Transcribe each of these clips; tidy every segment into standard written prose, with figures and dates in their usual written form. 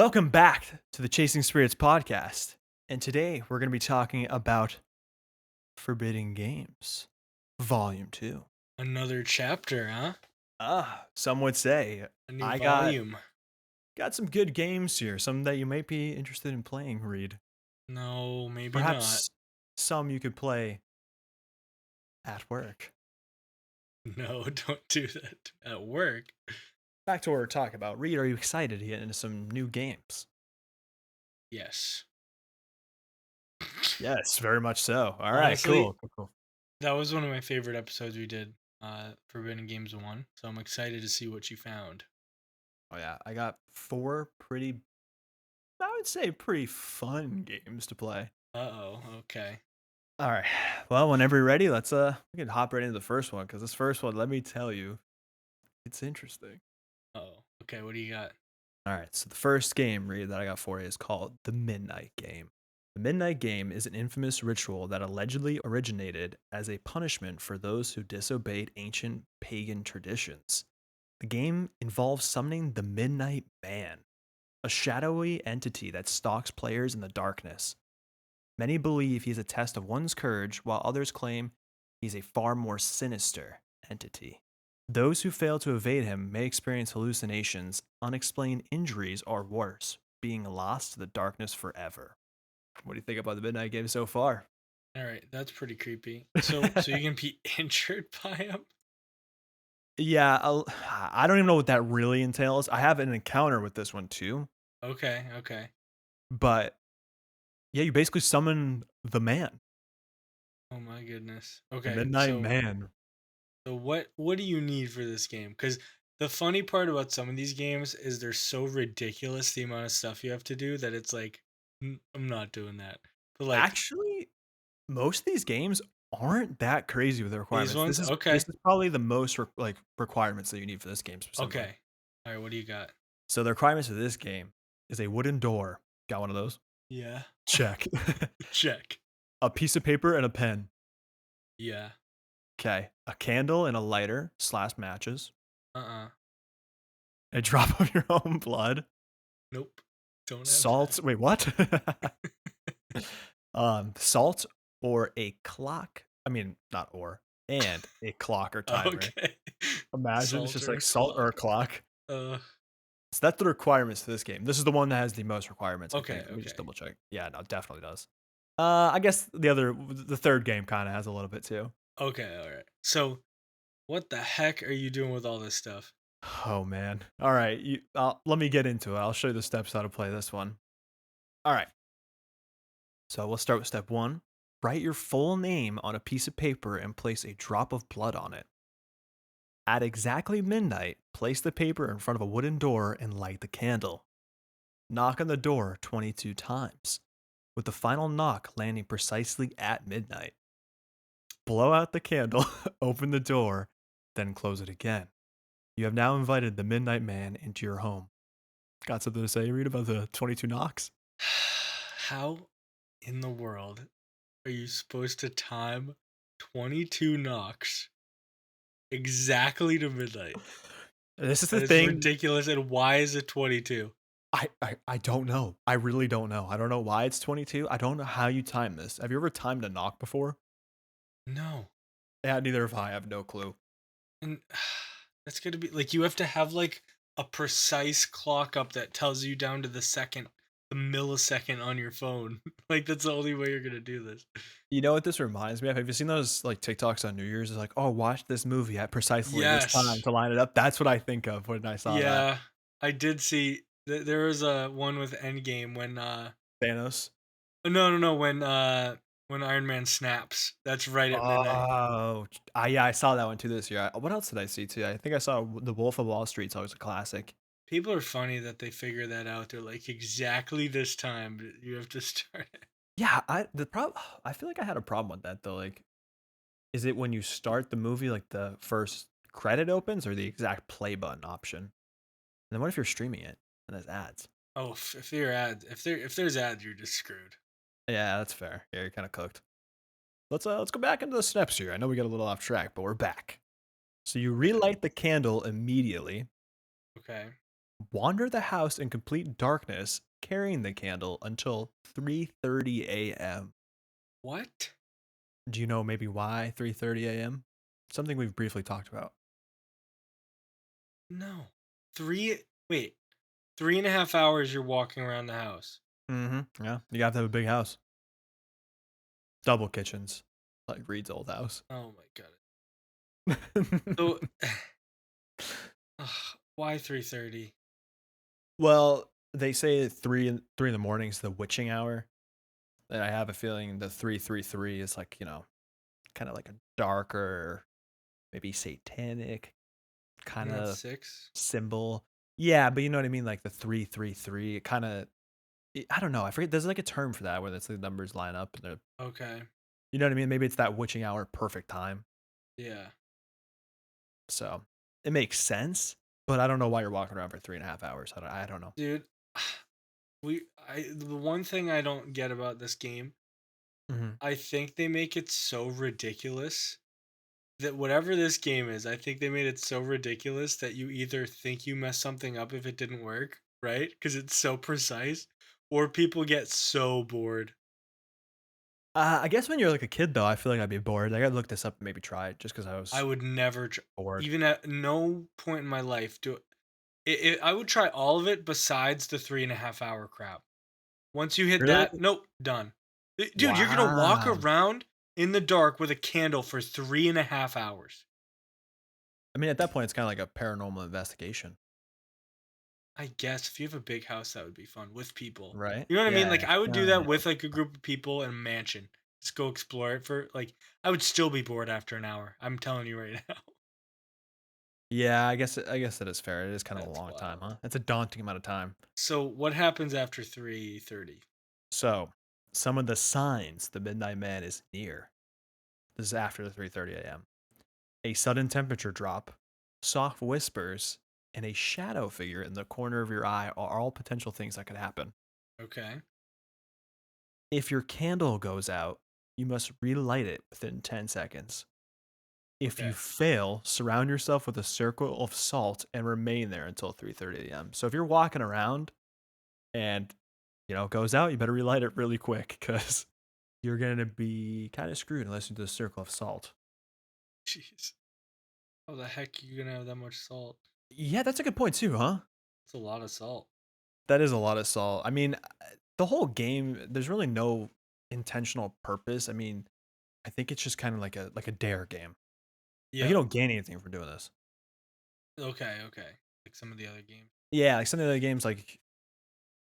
Welcome back to the Chasing Spirits podcast. And today we're going to be talking about Forbidden Games, Volume 2. Another chapter, huh? Some would say. A new I got volume. some good games here, some that you might be interested in playing, Reed. No, maybe not. Perhaps some you could play at work. No, don't do that at work. Back to what we're talking about. Reed, are you excited to get into some new games? Yes. Yes, very much so. All right, Honestly, cool. that was one of my favorite episodes we did, Forbidden Games 1. So I'm excited to see what you found. Oh yeah, I got four I would say pretty fun games to play. Uh-oh, okay. All right. Well, whenever you're ready, we can hop right into the first one because this first one, let me tell you, it's interesting. Uh-oh. Okay, what do you got? All right. So the first game, Reed, that I got for you is called the Midnight Game. The Midnight Game is an infamous ritual that allegedly originated as a punishment for those who disobeyed ancient pagan traditions. The game involves summoning the Midnight Man, a shadowy entity that stalks players in the darkness. Many believe he's a test of one's courage, while others claim he's a far more sinister entity. Those who fail to evade him may experience hallucinations, unexplained injuries, or worse, being lost to the darkness forever. What do you think about the Midnight Game so far? All right, that's pretty creepy. So you can be injured by him? Yeah, I don't even know what that really entails. I have an encounter with this one too, Okay. but yeah, you basically summon the man, Oh my goodness. the Okay, Midnight so Man. So what do you need for this game? Because the funny part about some of these games is they're so ridiculous the amount of stuff you have to do that it's like I'm not doing that. But like Actually, most of these games aren't that crazy with the these requirements. ones, This okay, is probably the most requirements that you need for this game specifically. okay. All right, what do you got? So the requirements for this game is a wooden door. Got one of those? Yeah, Check. check. A piece of paper and a pen. Yeah. Okay. A candle and a lighter slash matches. Uh-uh. A drop of your own blood. Nope. Don't have that. Salt. Wait, what? Salt or a clock. I mean, not or, and a clock or timer. Okay. Imagine it's Salt just or like a salt or a clock. clock. Uh So that's the requirements for this game. This is the one that has the most requirements, I okay, think. Let me just okay. double check. Yeah, no, it definitely does. I guess the third game kind of has a little bit too. Okay, all right. So what the heck are you doing with all this stuff? Oh man. All right, let me get into it. I'll show you the steps how to play this one. All right. So we'll start with step 1. Write your full name on a piece of paper and place a drop of blood on it. At exactly midnight, place the paper in front of a wooden door and light the candle. Knock on the door 22 times, with the final knock landing precisely at midnight. Blow out the candle, open the door, then close it again. You have now invited the Midnight Man into your home. Got something to say, Read, about the 22 knocks? How in the world are you supposed to time 22 knocks exactly to midnight? This is the That is thing. ridiculous. And why is it 22? I don't know. I really don't know. I don't know why it's 22. I don't know how you time this. Have you ever timed a knock before? No. Yeah, neither have I. I have no clue. And that's going to be like you have to have like a precise clock up that tells you down to the second, the millisecond on your phone. Like that's the only way you're going to do this. You know what this reminds me of? Have you seen those like TikToks on New Year's? It's like, oh, watch this movie at precisely this time Yes. to line it up. That's what I think of when I saw that. Yeah. I did see there was a one with Endgame when Thanos. no, when Iron Man snaps. That's right at midnight. Oh, yeah, I saw that one too this year. What else did I see too? I think I saw The Wolf of Wall Street. It's always a classic. People are funny that they figure that out. They're like, exactly this time you have to start it. Yeah, I feel like I had a problem with that though. Like, is it when you start the movie, like the first credit opens, or the exact play button option? And then what if you're streaming it and there's ads? Oh, if there are ads, if there's ads, you're just screwed. Yeah, that's fair. Yeah, you're kind of cooked. Let's go back into the steps here. I know we got a little off track, but we're back. So you Okay. relight the candle immediately. Okay. Wander the house in complete darkness, carrying the candle until 3:30 a.m. What? Do you know maybe why 3:30 a.m.? Something we've briefly talked about. No. Wait, 3.5 hours you're walking around the house. Yeah, you have to have a big house. Double kitchens, like Reed's old house. Oh my god. So, ugh, why 3:30? Well, they say 3 in the morning is the witching hour. And I have a feeling the 333 is like, kind of like a darker, maybe satanic kind Isn't that of 6? symbol. Yeah, but you know what I mean? Like the 333, it kind of, I don't know. I forget. There's like a term for that where it's the numbers line up. And Okay. you know what I mean? Maybe it's that witching hour perfect time. Yeah. So it makes sense, but I don't know why you're walking around for 3.5 hours. I don't know. Dude, the one thing I don't get about this game, Hmm. I think they make it so ridiculous that whatever this game is, I think they made it so ridiculous that you either think you messed something up if it didn't work, right? Because it's so precise, or people get so bored. I guess when you're like a kid, though, I feel like I'd be bored. I gotta look this up and maybe try it just because I I was would never, bored. even at no point in my life, I would try all of it besides the 3.5 hour crap. Once you hit Really? that, nope, done. Dude, you're gonna walk Wow. around in the dark with a candle for 3.5 hours. I mean, at that point, it's kind of like a paranormal investigation, I guess if you have a big house, that would be fun with people. right? You know what I mean? Yeah. Like I would do Yeah. that with like a group of people in a mansion. Just go explore it for like I would still be bored after an hour. I'm telling you right now. Yeah, I guess that is fair. It is kind of a That's long time, wild. huh? It's a daunting amount of time. So what happens after 3:30? So, some of the signs the midnight man is near. This is after the 3:30 a.m. A sudden temperature drop, soft whispers, and a shadow figure in the corner of your eye are all potential things that could happen. Okay. If your candle goes out, you must relight it within 10 seconds. If you Okay. fail, surround yourself with a circle of salt and remain there until 3:30 a.m. So if you're walking around and it goes out, you better relight it really quick because you're gonna be kind of screwed unless you do a circle of salt. Jeez. How the heck are you gonna have that much salt? Yeah, that's a good point too, huh? It's a lot of salt. That is a lot of salt. I mean, the whole game, there's really no intentional purpose. I mean, I think it's just kind of like a dare game. Like you Yep. don't gain anything from doing this. Okay, okay. Like some of the other games. Yeah, like some of the other games, like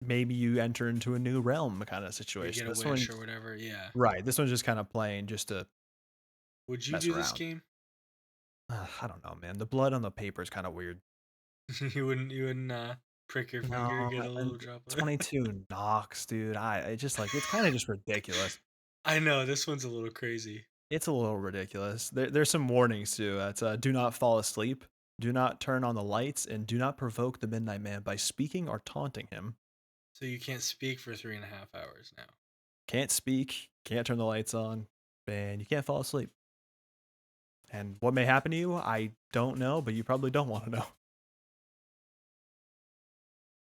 maybe you enter into a new realm kind of Or you situation. get a This wish one's or whatever. Yeah. right. This one's just kind of playing just to Would you mess do this around. game? I don't know, man. The blood on the paper is kind of weird. You wouldn't prick your finger, No, get a little and drop of 22 knocks, dude. I just like it's kind of just ridiculous. I know, this one's a little crazy. It's a little ridiculous. There's some warnings too. It's do not fall asleep, do not turn on the lights, and do not provoke the Midnight Man by speaking or taunting him. So you can't speak for 3.5 hours now. Can't speak, can't turn the lights on, and you can't fall asleep. And what may happen to you, I don't know, but you probably don't want to know.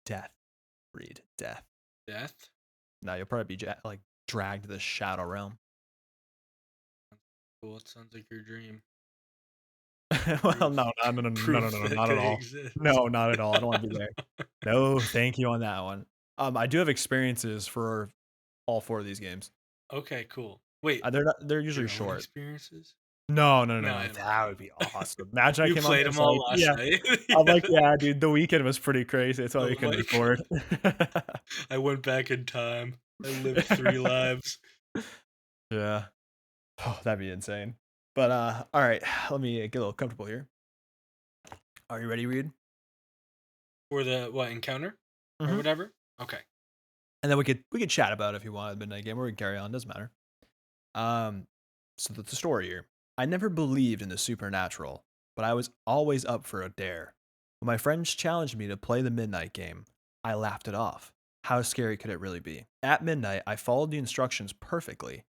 Death, Reed, death. Death? Now you'll probably be like dragged to the shadow realm. Well, it sounds like your dream. Well, Proof. no, no, no, no, no, no, Proof no, no, that not at they all. exist. No, not at all. I don't want to be there. No, thank you on that one. I do have experiences for all four of these games. Okay, cool. Wait, They're usually your own short. experiences? No, no, no, No, no. I'm That would kidding. be awesome. Imagine I You came on played here, them it's all like, last yeah. night? I'm like, Yeah. yeah, dude. The weekend was pretty crazy. That's why we Oh couldn't my record. god. I went back in time. I lived 3 lives. Yeah. Oh, that'd be insane. But all right. Let me get a little comfortable here. Are you ready, Reed? For the what, encounter? Or Mm-hmm. whatever? Okay. And then we could chat about it if you want the midnight game, or we can carry on. Doesn't matter. Um, so the story here. I never believed in the supernatural, but I was always up for a dare. When my friends challenged me to play the midnight game, I laughed it off. How scary could it really be? At midnight, I followed the instructions perfectly.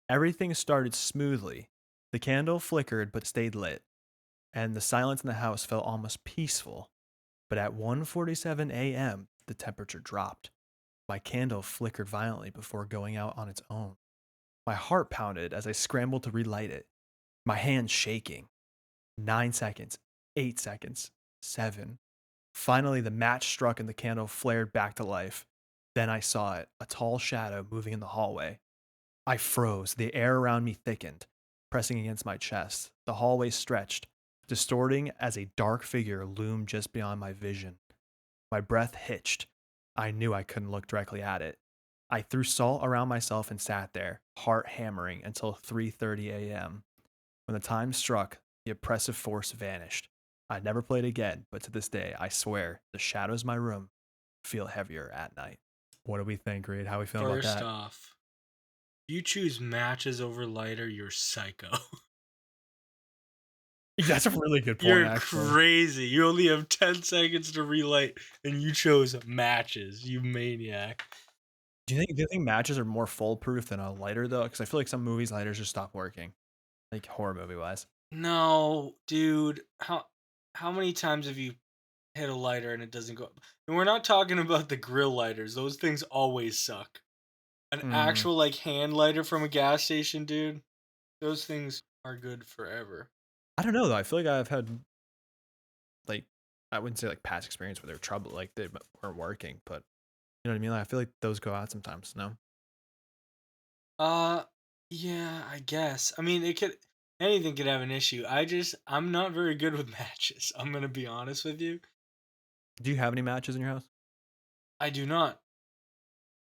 Everything started smoothly. The candle flickered but stayed lit, and the silence in the house felt almost peaceful. But at 1:47 a.m., the temperature dropped. My candle flickered violently before going out on its own. My heart pounded as I scrambled to relight it, my hands shaking. 9 seconds, 8 seconds, seven. Finally, the match struck and the candle flared back to life. Then I saw it, a tall shadow moving in the hallway. I froze. The air around me thickened, pressing against my chest. The hallway stretched, distorting as a dark figure loomed just beyond my vision. My breath hitched. I knew I couldn't look directly at it. I threw salt around myself and sat there, heart hammering until 3:30 a.m. When the time struck, the oppressive force vanished. I'd never played again, but to this day, I swear, the shadows in my room feel heavier at night. What do we think, Reed? How are we feeling about First that? off, you choose matches over lighter, you're psycho. That's a really good point, You're actually. crazy. You only have 10 seconds to relight and you chose matches, you maniac. Do you think matches are more foolproof than a lighter though? Because I feel like some movies lighters just stop working, like horror movie wise. No, dude. How many times have you hit a lighter and it doesn't go? And we're not talking about the grill lighters. Those things always suck. An Mm, actual like hand lighter from a gas station, dude. Those things are good forever. I don't know though. I feel like I've had like I wouldn't say like past experience where they were trouble, like they weren't working, but you know what I mean. Like, I feel like those go out sometimes. No, Uh yeah, I guess. I mean, it could anything could have an issue. I'm not very good with matches. I'm going to be honest with you. do you have any matches in your house? I do not.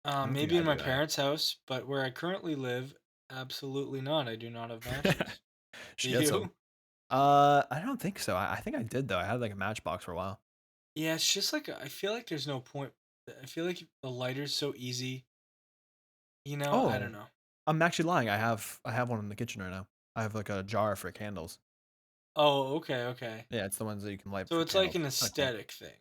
I don't think Maybe I in my do. parents' house, but where I currently live, absolutely not. I do not have matches. Do Should get some. you? I don't think so. I think I did though. I had like a Matchbox for a while. Yeah, it's just like I feel like there's no point. I feel like the lighter's so easy. I don't Oh, know. I'm actually lying. I have one in the kitchen right now. I have like a jar for candles. Oh, okay, okay. Yeah, it's the ones that you can light So for it's like candles. an Okay. aesthetic thing.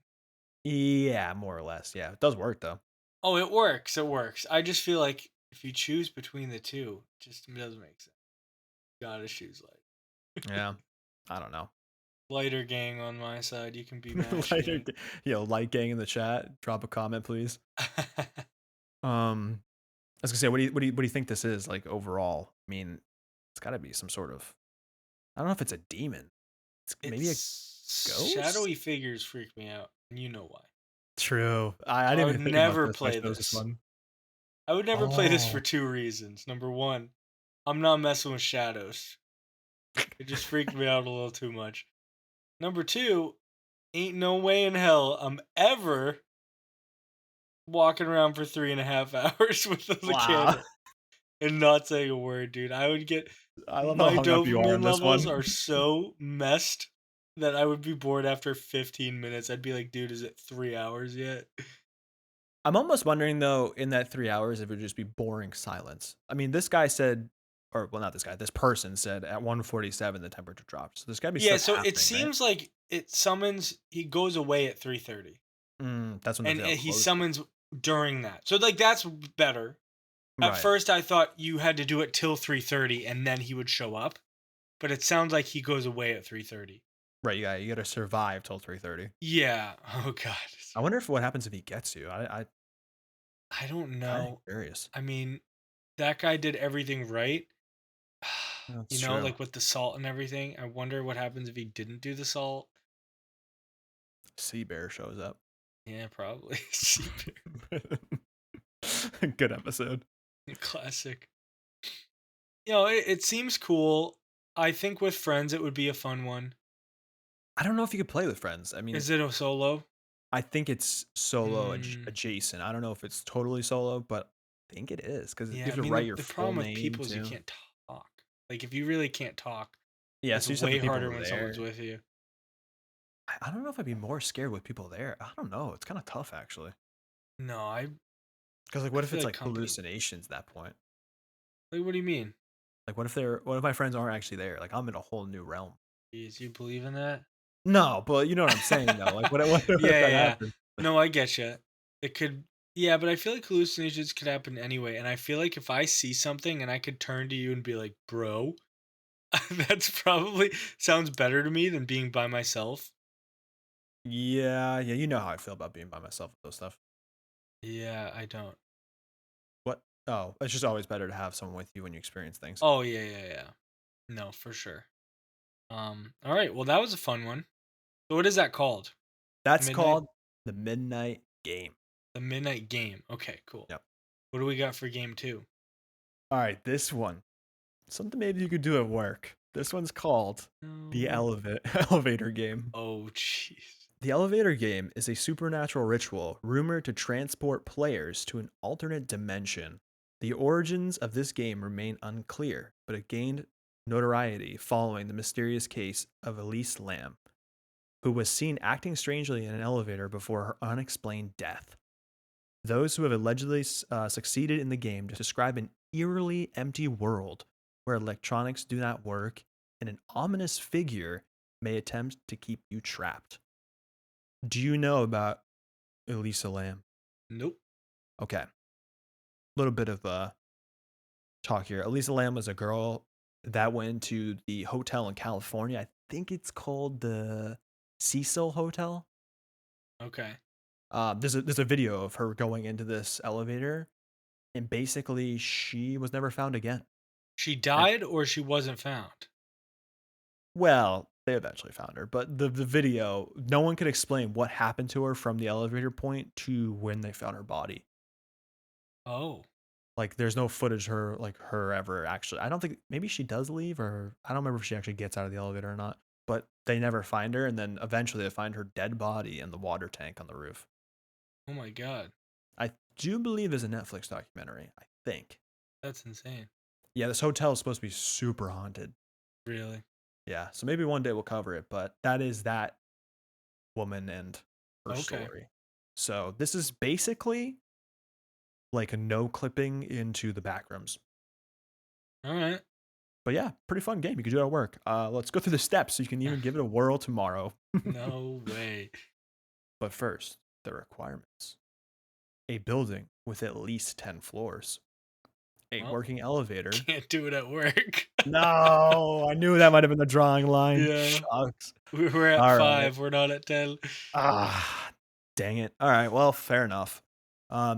Yeah, more or less. Yeah, it does work though. Oh, it works. It works. I just feel like if you choose between the two, it just doesn't make sense. Gotta choose Yeah, I don't know. lighter gang on my side. You can be match Lighter, gang. light gang in the chat. Drop a comment, please. I was gonna say, what do you think this is like overall? I mean, it's got to be some sort of. I don't know if it's a demon. It's maybe a It's ghost. shadowy figures freak me out, and you know why. True. I So I didn't would even think about never this. I play chose this this. one. I would never play this for Oh, two reasons. Number one, I'm not messing with shadows. It just freaked me out a little too much. Number two, ain't no way in hell I'm ever walking around for 3.5 hours with the wow. candle and not saying a word, dude. I would get I love how my hung up you are on dopamine this levels one. are so messed that I would be bored after 15 minutes. I'd be like, dude, is it 3 hours yet? I'm almost wondering though, in that 3 hours, if it would just be boring silence. I mean, this guy said, or well, not this guy. This person said at 1:47 the temperature dropped. So there's got to be Yeah, stuff so it happening, right? seems like he goes away at 3:30 That's when the and veil he closes. summons during that. So like that's better. At Right. first I thought you had to do it till 3:30 and then he would show up, but it sounds like he goes away at 3:30. Right. You got to survive till 3:30. Yeah. Oh god. I wonder if what happens if he gets you. I I don't kind of know. curious. I mean, that guy did everything right. That's true. Like with the salt and everything. I wonder what happens if he didn't do the salt. Sea bear shows up. Yeah, probably. Sea Good episode. bear. Classic. It seems cool. I think with friends it would be a fun one. I don't know if you could play with friends. I mean, Is it a solo? I think it's solo Mm, adjacent. I don't know if it's totally solo, but I think it is because you yeah, I have to mean write your the full problem with name people is you too. can't talk. Like if you really can't talk, Yeah, it's so you just have the way people harder when someone's there. with you. I don't know if I'd be more scared with people there. I don't know. It's kind of tough actually. No, Because like, I what if feel it's like like company. hallucinations at that point? Like what do you mean? Like, what if my friends aren't actually there? Like, I'm in a whole new realm. Jeez, you believe in that? No, but you know what I'm saying though. Like, what if Yeah, that yeah. happens? No, I get you. It could yeah, but I feel like hallucinations could happen anyway, and I feel like if I see something and I could turn to you and be like, "Bro," that's probably sounds better to me than being by myself. Yeah, yeah, you know how I feel about being by myself with those stuff. Yeah, I don't. What? Oh, it's just always better to have someone with you when you experience things. Oh, yeah, yeah, yeah. No, for sure. All right. Well, that was a fun one. So what is that called? That's Midnight called the midnight game. the midnight game. Okay, cool. Yep. What do we got for game 2? All right, this one. Something maybe you could do at work. This one's called the No. elevator game. Oh, jeez. The elevator game is a supernatural ritual rumored to transport players to an alternate dimension. The origins of this game remain unclear, but it gained notoriety following the mysterious case of Elise Lamb, who was seen acting strangely in an elevator before her unexplained death. Those who have allegedly succeeded in the game describe an eerily empty world where electronics do not work and an ominous figure may attempt to keep you trapped. Do you know about Elisa Lamb? Nope. Okay, a little bit of talk here. Elisa Lamb was a girl that went to the hotel in California. I think it's called the Cecil Hotel. Okay. There's a video of her going into this elevator, and basically she was never found again. She And died or she wasn't found? well, they eventually found her, but the video, no one could explain what happened to her from the elevator point to when they found her body. Oh. Like, there's no footage of her, like, her ever actually. I don't think maybe she does leave, or I don't remember if she actually gets out of the elevator or not. But they never find her, and then eventually they find her dead body in the water tank on the roof. Oh my god. I do believe there's a Netflix documentary. I think. That's insane. Yeah, this hotel is supposed to be super haunted. Really? Yeah, so maybe one day we'll cover it. But that is that woman and her Okay. story. So this is basically like a no clipping into the backrooms. All right. But yeah, pretty fun game. You can do it at work. Let's go through the steps so you can even give it a whirl tomorrow. No way. But first, the requirements: a building with at least 10 floors, a Well, working elevator. can't do it at work. No, I knew that might have been the drawing line. Yeah. Shucks. We're at All right. 5. We're not at 10. Ah, dang it. All right. Well, fair enough.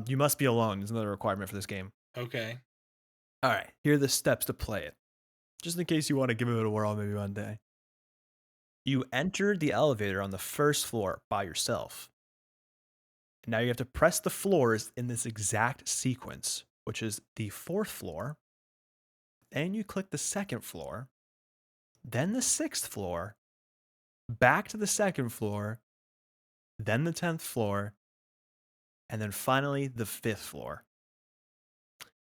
You must be alone is another requirement for this game. Okay. All right. Here are the steps to play it, just in case you want to give it a whirl maybe one day. You enter the elevator on the first floor by yourself. Now you have to press the floors in this exact sequence, which is the fourth floor. Then you click the second floor, then the sixth floor, back to the second floor, then the 10th floor, and then finally the fifth floor.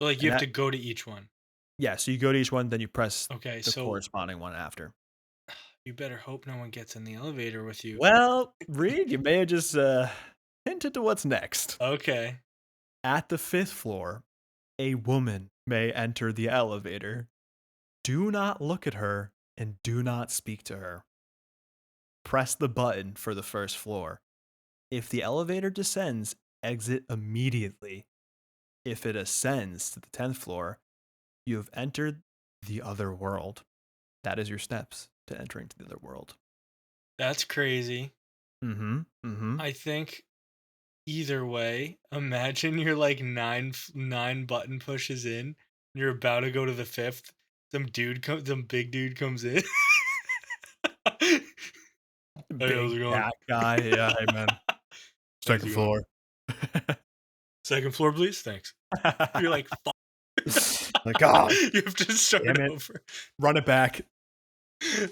So, like, you And have that, to go to each one. yeah, so you go to each one, then you press Okay, the so corresponding one after. you better hope no one gets in the elevator with you. Well, Reed, you may have just hinted to what's next. Okay. At the fifth floor, a woman may enter the elevator. Do not look at her and do not speak to her. Press the button for the first floor. If the elevator descends, exit immediately. If it ascends to the 10th floor, you have entered the other world. That is your steps to entering to the other world. That's crazy. Mm-hmm. Mm-hmm. I think either way, imagine you're like 9 button pushes in. You're about to go to the fifth. Some big dude comes in. Hey, how's Big it going? fat guy. Yeah, hey man. How's Second it going? floor. Second floor, please. Thanks. You're like, fuck. Like, God You have to damn start it. over. Run it back.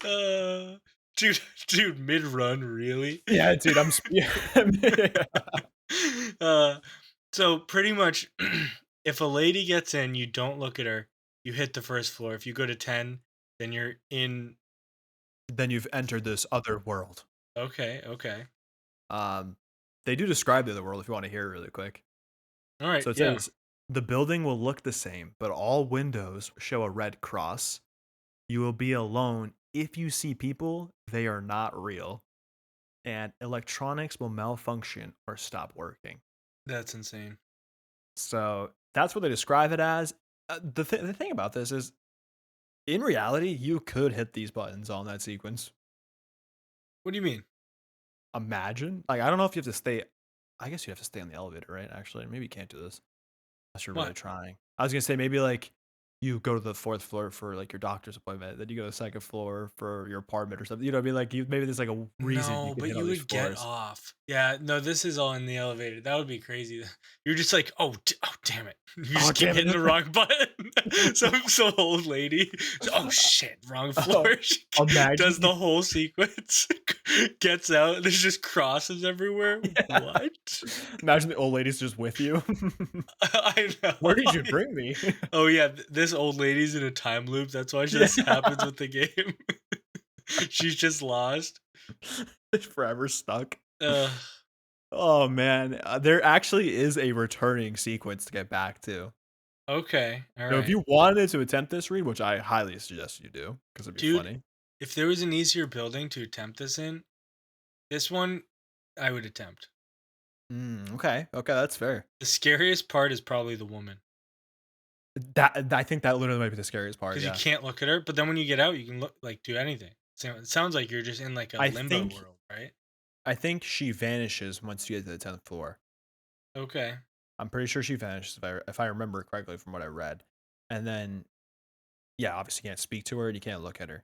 Uh, dude, dude, mid run, really? Yeah, dude, uh, so pretty much, if a lady gets in, you don't look at her. You hit the first floor. If you go to 10, then you're in. Then you've entered this other world. Okay, okay, Um, they do describe the other world if you want to hear it really quick. all right, So it yeah, says the building will look the same, but all windows show a red cross. You will be alone if you see people, they are not real. And electronics will malfunction or stop working. that's insane. So that's what they describe it as. The thing about this is, in reality, you could hit these buttons on that sequence. What do you mean? Imagine. Like, I don't know if you have to stay. I guess you have to stay on the elevator, right? Actually, maybe you can't do this unless you're really What? trying. I was gonna say maybe like you go to the fourth floor for like your doctor's appointment, then you go to the second floor for your apartment or something. You know what I mean? Like you maybe there's like a reason you No, can but hit all you these would get floors. off. Yeah, no, this is all in the elevator. That would be crazy. You're just like, oh, oh, damn it! You Oh just keep damn hitting it! the wrong button. Some old lady. Oh shit! Wrong floor. Oh, She imagine does you. the whole sequence. Gets out. There's just crosses everywhere. Yeah. What? Imagine the old lady's just with you. I Where did know. you bring me? Oh yeah, this old lady's in a time loop. That's why Yeah. this happens with the game. She's just lost. Forever stuck. Ugh. Oh man, there actually is a returning sequence to get back to. Okay. All So if right. you wanted to attempt this read, which I highly suggest you do, because it'd be Dude, funny. if there was an easier building to attempt this in, this one I would attempt. Okay, okay, that's fair. The scariest part is probably the woman That I think that literally might be the scariest part. because you Yeah, can't look at her, but then when you get out, you can look like do anything. So it sounds like you're just in like a I limbo think world, right? I think she vanishes once you get to the 10th floor. Okay. I'm pretty sure she vanishes if I remember correctly from what I read. And then yeah, obviously you can't speak to her and you can't look at her.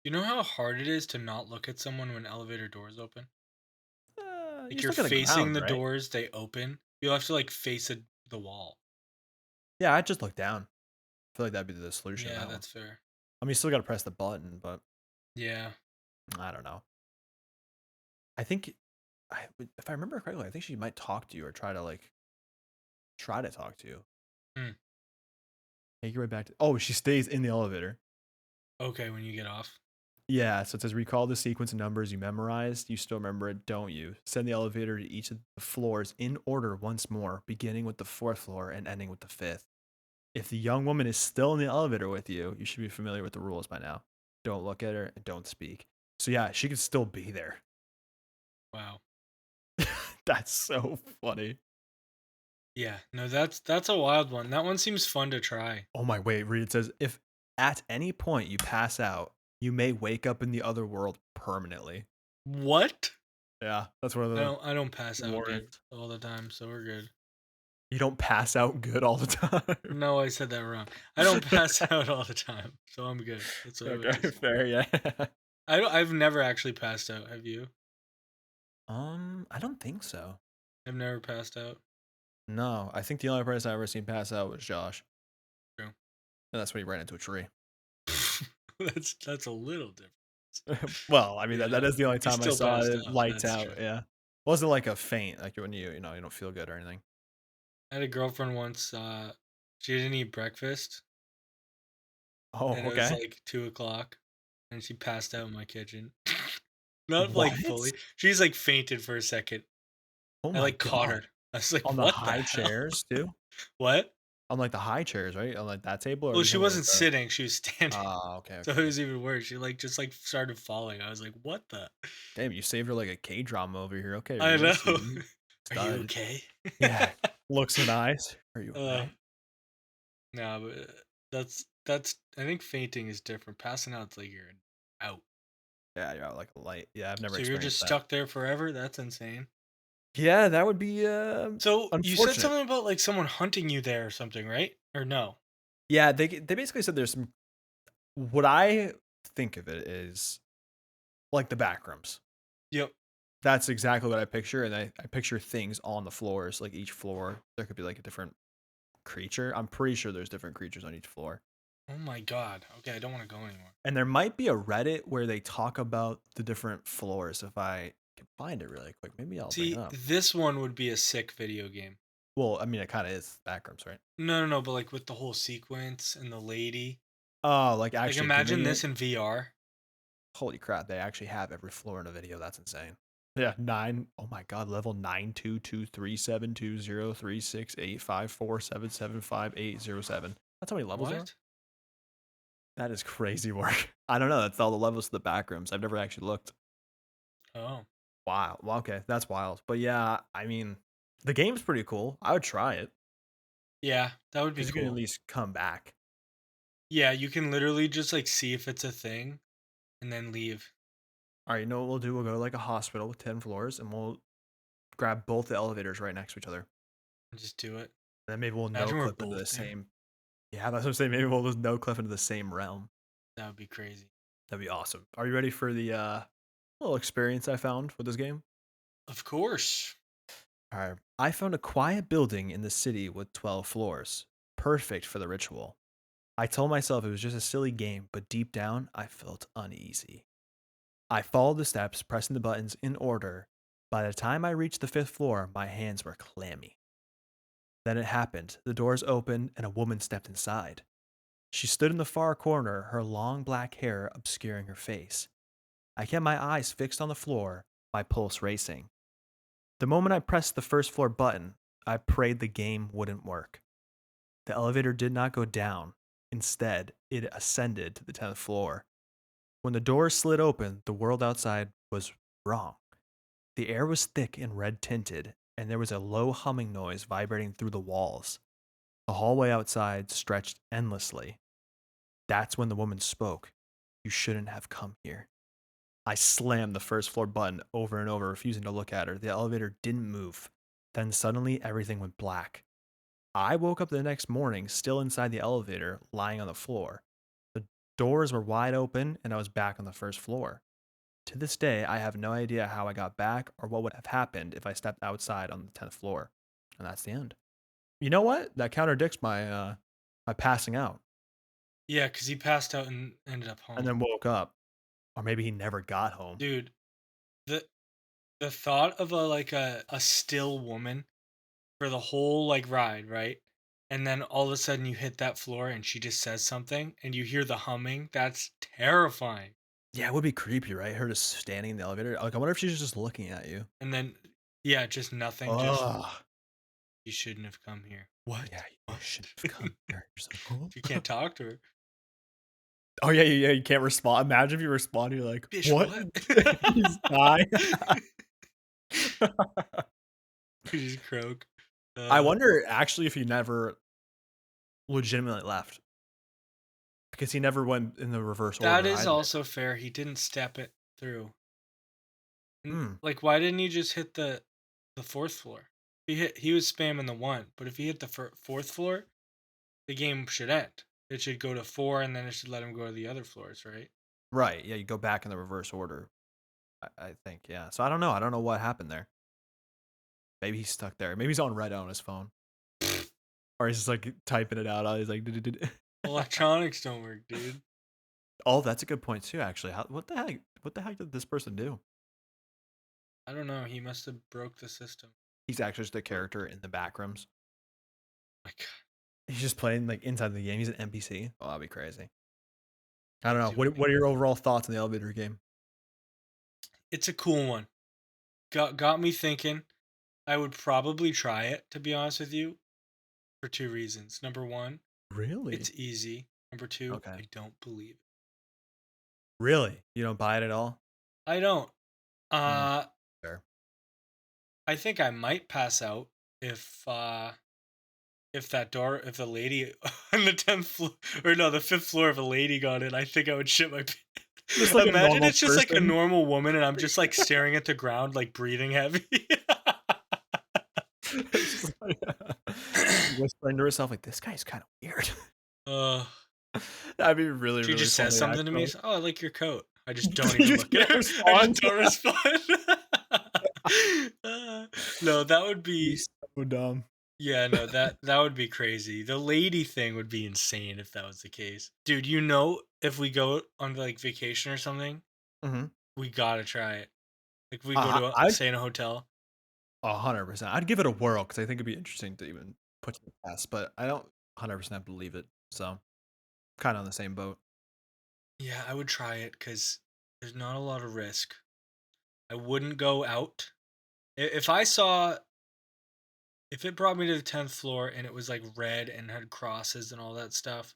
You know how hard it is to not look at someone when elevator doors open? You Like you're just look at the facing ground, the right? doors, they open. You'll have to like face the wall. Yeah, I just look down. I feel like that'd be the solution to Yeah, that one. that's fair. I mean, you still got to press the button, but Yeah. I don't know. I think if I remember correctly, I think she might talk to you or try to talk to you. Hmm. Take you right back to. Oh, she stays in the elevator. Okay, when you get off. Yeah, so it says recall the sequence of numbers you memorized. You still remember it, don't you? Send the elevator to each of the floors in order once more, beginning with the fourth floor and ending with the fifth. If the young woman is still in the elevator with you, you should be familiar with the rules by now. Don't look at her and don't speak. So yeah, she could still be there. Wow. That's so funny. Yeah. No, that's a wild one. That one seems fun to try. Oh my wait, read it says if at any point you pass out, you may wake up in the other world permanently. What? Yeah, that's one of the I don't pass out good warnings. all the time, so we're good. You don't pass out good all the time. No, I said that wrong. I don't pass out all the time, so I'm good. That's what I meant to Okay, say. fair, yeah. I've never actually passed out. Have you? I don't think so. I've never passed out. No, I think the only person I ever seen pass out was Josh, True. and that's when he ran into a tree. That's a little different. Well, I mean that Yeah. is the only He time I still saw passed it out. lights That's out. true. Yeah, wasn't like a faint, like when you don't feel good or anything. I had a girlfriend once, she didn't eat breakfast, Oh, and it was okay. like 2 o'clock, and she passed out in my kitchen. Not like What? fully. She's like fainted for a second. Oh I my like caught god! her. I was like, On the "What the high hell?" chairs too? What? On like the high chairs, right? On like that table, or are Well, we she talking about like wasn't the? sitting, she was standing. Ah, okay, So okay, it okay. was even worse. She like just like started falling. I was like, "What the?" Damn, you saved her like a K drama over here. Okay, I Reed, I know. see you. Are you Stud. okay? Yeah. Looks and eyes. Are you uh, okay? no, but that's. I think fainting is different. Passing out's like you're out. Yeah, you're out like a light. Yeah, I've never So you're just experienced that. stuck there forever. That's insane. Yeah, that would be So you said unfortunate. something about like someone hunting you there or something, right? Or no? Yeah, they basically said there's some. What I think of it is like the back rooms. Yep. That's exactly what I picture, and I picture things on the floors. Like each floor, there could be like a different creature. I'm pretty sure there's different creatures on each floor. Oh my god. Okay, I don't want to go anymore. And there might be a Reddit where they talk about the different floors. If I can find it really quick, maybe I'll bring it See, up. this one would be a sick video game. Well, I mean, it kind of is backrooms, right? No, no, no, but like with the whole sequence and the lady. Oh, like Like actually imagine doing this it. in VR. Holy crap! They actually have every floor in a video. That's insane. Yeah, nine. Oh my god, level 9223720368547758807. That's how many levels there are. What? That is crazy work. I don't know. That's all the levels to the backrooms. I've never actually looked. Oh. Wow. Well, okay, that's wild. But yeah, I mean, the game's pretty cool. I would try it Yeah, that would be because you can at cool. least come back. Yeah, you can literally just like see if it's a thing and then leave. All right, you know what we'll do? We'll go to like a hospital with 10 floors and we'll grab both the elevators right next to each other. Just do it. And then maybe we'll no Imagine we're clip into the both there. same. Yeah, that's what I'm saying. Maybe we'll just no clip into the same realm. That would be crazy. That'd be awesome. Are you ready for the little experience I found with this game? Of course. All right. I found a quiet building in the city with 12 floors. Perfect for the ritual. I told myself it was just a silly game, but deep down, I felt uneasy. I followed the steps, pressing the buttons in order. By the time I reached the fifth floor, my hands were clammy. Then it happened. The doors opened and a woman stepped inside. She stood in the far corner, her long black hair obscuring her face. I kept my eyes fixed on the floor, my pulse racing. The moment I pressed the first floor button, I prayed the game wouldn't work. The elevator did not go down. Instead, it ascended to the 10th floor. When the doors slid open, the world outside was wrong. The air was thick and red tinted, and there was a low humming noise vibrating through the walls. The hallway outside stretched endlessly. That's when the woman spoke. You shouldn't have come here. I slammed the first floor button over and over, refusing to look at her. The elevator didn't move. Then suddenly everything went black. I woke up the next morning, still inside the elevator, lying on the floor. The doors were wide open, and I was back on the first floor. To this day, I have no idea how I got back or what would have happened if I stepped outside on the 10th floor. And that's the end. You know what? That contradicts my passing out Yeah, because he passed out and ended up and home. then woke up. Or maybe he never got home. Dude, the the thought of a still woman for the whole like ride, right? And then all of a sudden you hit that floor and she just says something and you hear the humming. That's terrifying. Yeah, it would be creepy, right? Her just standing in the elevator. Like, I wonder if she's just looking at you. And then yeah, just nothing. Just Oh, you shouldn't have come here. yeah, What? you What? shouldn't have come here. You're just like, You oh. can't talk to her. Oh, yeah, yeah, yeah, you can't respond. Imagine if you respond, you're like, Bitch, what? what? You just die. You just croak. I Uh, wonder actually if he never legitimately left because he never went in the reverse that order is either. also fair. He didn't step it through. Hmm. Like, why didn't he just hit the fourth floor? He was spamming the one, but if he hit the fourth floor, the game should end. It should go to four, and then it should let him go to the other floors, right? Right. Yeah, you go back in the reverse order. I think. Yeah. So I don't know. I don't know what happened there. Maybe he's stuck there. Maybe he's on Reddit on his phone, or he's just like typing it out. He's like, Electronics don't work, dude. oh, that's a good point too. Actually, what the heck? What the heck did this person do? I don't know. He must have broke the system. He's actually just a character in the back rooms. My God, He's just playing like inside the game. He's an NPC. Oh, that'd be crazy. I don't he's know. doing What are your overall thoughts on the elevator game? it's a cool one. Got me thinking. I would probably try it, to be honest with you, for two reasons. Number one, Really? it's easy. Number two, Okay. I don't believe it. Really? You don't buy it at all? I don't. Mm, Uh, fair. I think I might pass out if if that door if the lady on the 10th floor or no, the 5th floor if a lady got in, I think I would shit my pants. Just like a Imagine normal it's just like a person. normal woman and I'm just like staring at the ground, like breathing heavy. It's just like whispering to herself, like, this guy's kind of weird. uh, That'd be really, she really just says funny, something to me. actually. It's, oh, I like your coat. I just don't You even just look at can't her. I just respond. don't respond. No, that would Be be so dumb. yeah, no, that would be crazy. The lady thing would be insane if that was the case. Dude, if we go on like vacation or something, Mhm. we gotta try it. Like we go I to I'd stay in a hotel. 100%. I'd give it a whirl because I think it'd be interesting to even put to the test, but I don't 100% believe it. So, kinda on the same boat. Yeah, I would try it because there's not a lot of risk. I wouldn't go out. If I saw if it brought me to the 10th floor and it was like red and had crosses and all that stuff,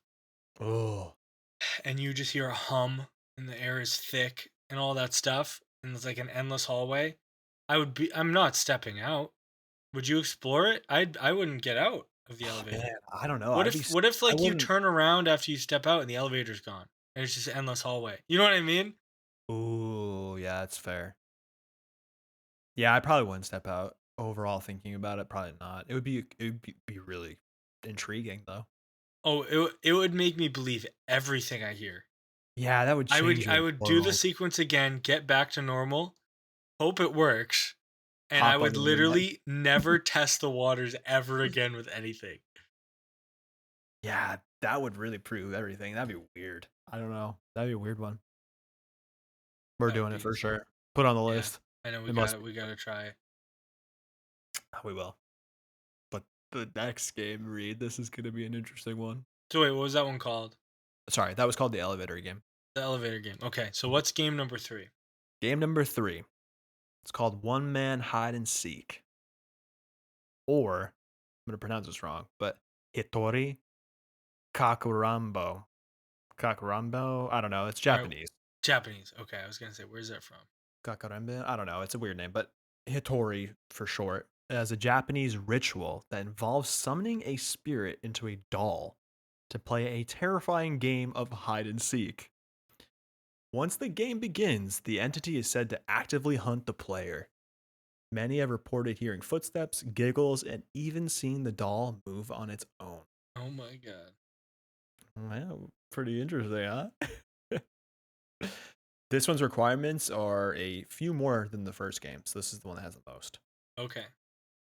Oh, and you just hear a hum and the air is thick and all that stuff, and it's like an endless hallway, I'm not stepping out. Would you explore it? I wouldn't get out of the man, elevator. I don't know. What I'd be if s what if I like you wouldn't. turn around after you step out and the elevator's gone? And it's just an endless hallway. You know what I mean? Ooh, Yeah, it's fair. Yeah, I probably wouldn't step out. Overall, thinking about it, probably not. It would be really intriguing though. Oh, it would make me believe everything I hear. Yeah, that would change I your would do the world. sequence again, get back to normal, hope it works, and I Hop on would the midnight. literally never test the waters ever again with anything. Yeah, that would really prove everything. That'd be weird. I don't know. That'd be a weird one. We're That would doing be it for insane. sure. Put on the Yeah, list. I know It must be. we gotta try. We will. But the next game, Reed, this is gonna be an interesting one. So wait, what was that one called? Sorry, that was called the elevator game. The elevator game. Okay, so Mhm. what's game number 3? Game number 3. It's called One Man Hide and Seek. Or I'm gonna pronounce this wrong, but Hitori Kakurambo. Kakurambo? I don't know. It's All right, Japanese. Japanese. Okay, I was gonna say, where's that from? Kakurambe? I don't know. It's a weird name, but Hitori for short, as a Japanese ritual that involves summoning a spirit into a doll to play a terrifying game of hide and seek. Once the game begins, the entity is said to actively hunt the player. Many have reported hearing footsteps, giggles, and even seeing the doll move on its own. Oh my god. Well, pretty interesting, huh? This one's requirements are a few more than the first game, so this is the one that has the most. Okay.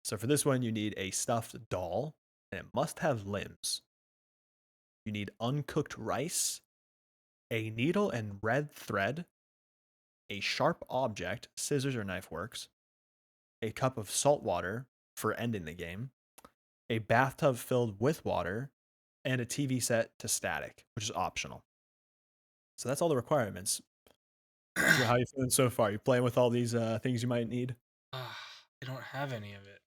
So for this one, you need a stuffed doll, and it must have limbs. You need uncooked rice, a needle and red thread, a sharp object, scissors or knife works, a cup of salt water for ending the game, a bathtub filled with water, and a TV set to static, which is optional. So that's all the requirements. How are you feeling so far? You playing with all these things you might need? I don't have any of it.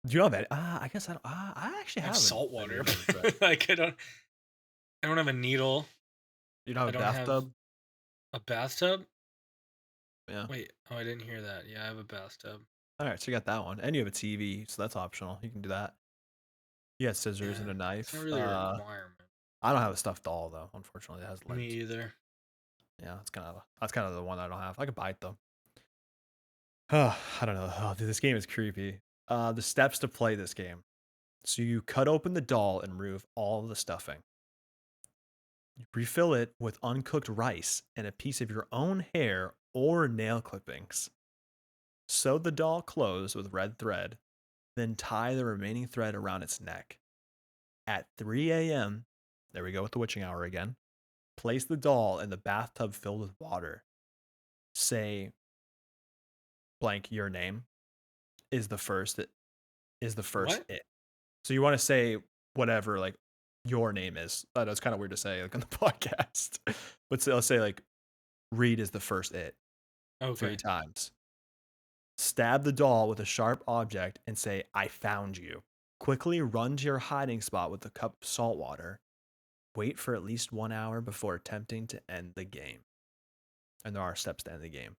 Do you have any? I guess I don't. I actually I have have salt a water, needle and thread. but like I don't have a needle. You don't have I a don't have bathtub? a bathtub. Yeah. Wait, oh, I didn't hear that. Yeah, I have a bathtub. All right, so you got that one, and you have a TV, so that's optional. You can do that. You got scissors and Yeah, a it's not knife. really a requirement. I don't have a stuffed doll though. Unfortunately, it has Me limbs. either. Yeah, that's kind of the one I don't have. I could buy it though. I don't know. Oh, dude, this game is creepy. The steps to play this game. So you cut open the doll and remove all the stuffing. You refill it with uncooked rice and a piece of your own hair or nail clippings. Sew the doll closed with red thread, then tie the remaining thread around its neck. At 3 a.m., there we go with the witching hour again. Place the doll in the bathtub filled with water. Say blank your name is the first is the first What? it. So you want to say whatever like your name is. I know it's kind of weird to say like on the podcast, but so let's say like Reed is the first it three Okay. times. Stab the doll with a sharp object and say, "I found you." Quickly run to your hiding spot with a cup of salt water. Wait for at least 1 hour before attempting to end the game. And there are steps to end the game.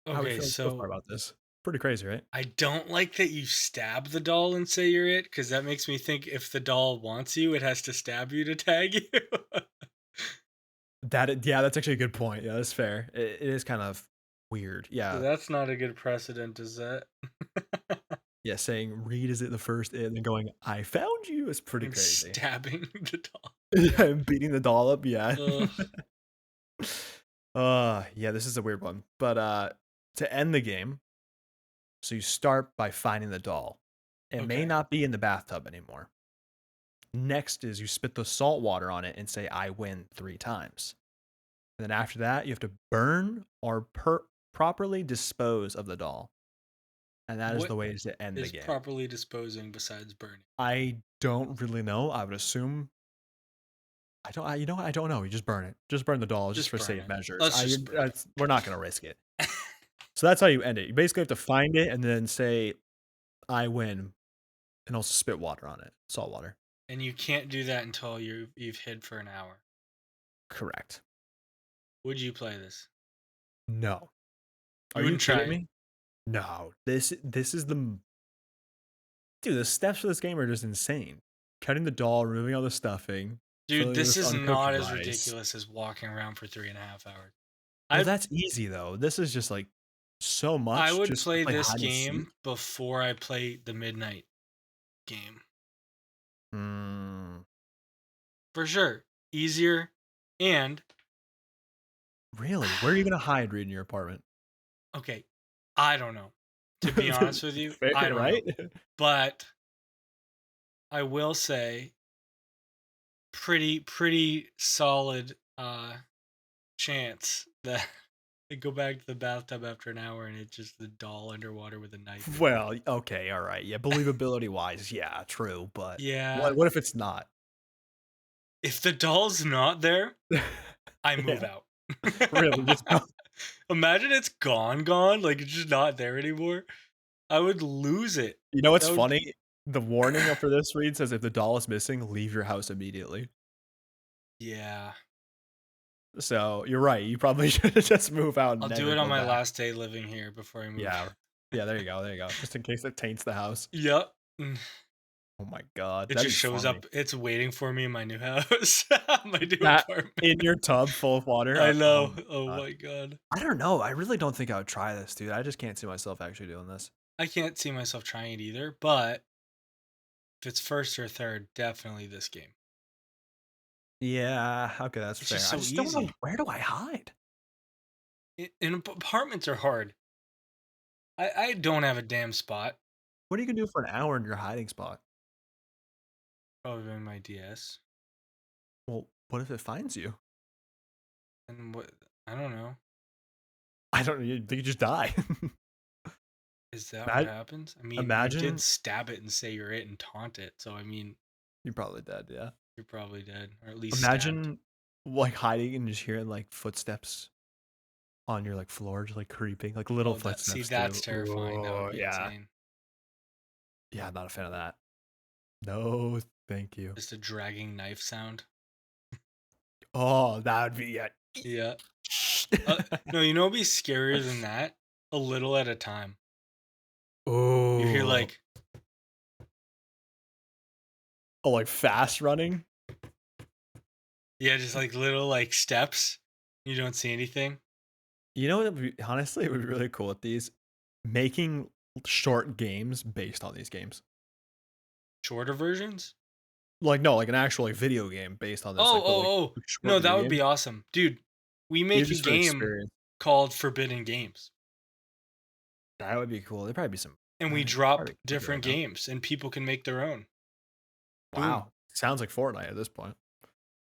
How are we Okay, feeling so far so about this? Pretty crazy, right? I don't like that you stab the doll and say you're it, because that makes me think if the doll wants you, it has to stab you to tag you. Yeah, that's actually a good point. Yeah, that's fair. It is kind of weird. So Yeah, that's not a good precedent, is that? yeah. Saying Reed is it the first, and then going, "I found you" is pretty And crazy. stabbing the doll. Yeah, and beating the doll up. Yeah. Ugh. Yeah. This is a weird one, but to end the game, so you start by finding the doll. It may Okay. not be in the bathtub anymore. Next is you spit the salt water on it and say, "I win" 3 times. And then after that, you have to burn or properly dispose of the doll. And that is What the way to end the is game. properly disposing besides burning? I don't really know. I would assume. You know what? I don't know. You just burn it. Just burn the doll just Just for burn safe it. measures. Let's just burn We're not going to risk it. So that's how you end it. You basically have to find it and then say, "I win," and also spit water on it, salt water. And you can't do that until you've hid for an hour. Correct. Would you play this? No. Are You you wouldn't try kidding it. me? No. This is dude. The steps for this game are just insane. Cutting the doll, removing all the stuffing, Dude, filling it this with is uncooked not as rice. ridiculous as walking around for 3.5 hours. Well, I that's easy though. This is just like so I much would just to play play this hide and game seek. before I play the midnight game. Mm, For sure. Easier and really? Where are you gonna hide, Reed, in your apartment? okay, I don't know. To be honest with you, I Fair, don't know. right? But I will say pretty solid chance that I go back to the bathtub after an hour and it's just the doll underwater with a knife. Well, okay, all right. Yeah, believability wise, yeah, true. But Yeah. what if it's not? If the doll's not there, I move Yeah, out. really, just go. Imagine it's gone, like it's just not there anymore. I would lose it. You know what's That would funny? The warning up for this read says if the doll is missing, leave your house immediately. yeah. So you're right. You probably should just move out and I'll do never it on go my back. last day living here before I move. Yeah. Yeah, there you go. There you go. Just in case it taints the house. Yep. Mm. Oh my god, It that'd just be shows funny. up. It's waiting for me in my new house, my new That apartment. in your tub full of water. I Oh know. my Oh god. my god. I don't know. I really don't think I would try this, dude. I just can't see myself actually doing this. I can't see myself trying it either, but if it's first or third, definitely this game. Yeah, okay, that's It's just fair. I so just don't know easy. where do I hide? Apartments are hard. I don't have a damn spot. What are you gonna do for an hour in your hiding spot? Probably my DS. Well, what if it finds you? And what I don't know. I don't. You think you just die? Is that what Ima- happens? I mean, you did Imagine stab it and say you're it and taunt it, so I mean, you're probably dead. Yeah. you're probably dead or at least stabbed. Imagine like hiding and just hearing like footsteps on your like floor, just like creeping, like little Oh, that see, footsteps that's too. terrifying. That would Oh be yeah, insane. yeah. I'm not a fan of that. No, thank you. Just a dragging knife sound. Oh, that would be yeah. Yeah. No, you know what'd be scarier than that? A little at a time. You hear Oh, like, oh, like fast running. yeah, just like little like steps. You don't see anything. You know what? Honestly, it would be really cool with these making short games based on these games. Shorter versions? Like no, like an actual like video game based on this. Oh, Like, but like oh, oh. short No, video that would games. be awesome. Dude, we Even make a just for game experience. called Forbidden Games. That would be cool. There'd probably be some. And we Probably drop cookie right different now. games and people can make their own. Boom. Wow, sounds like Fortnite at this point.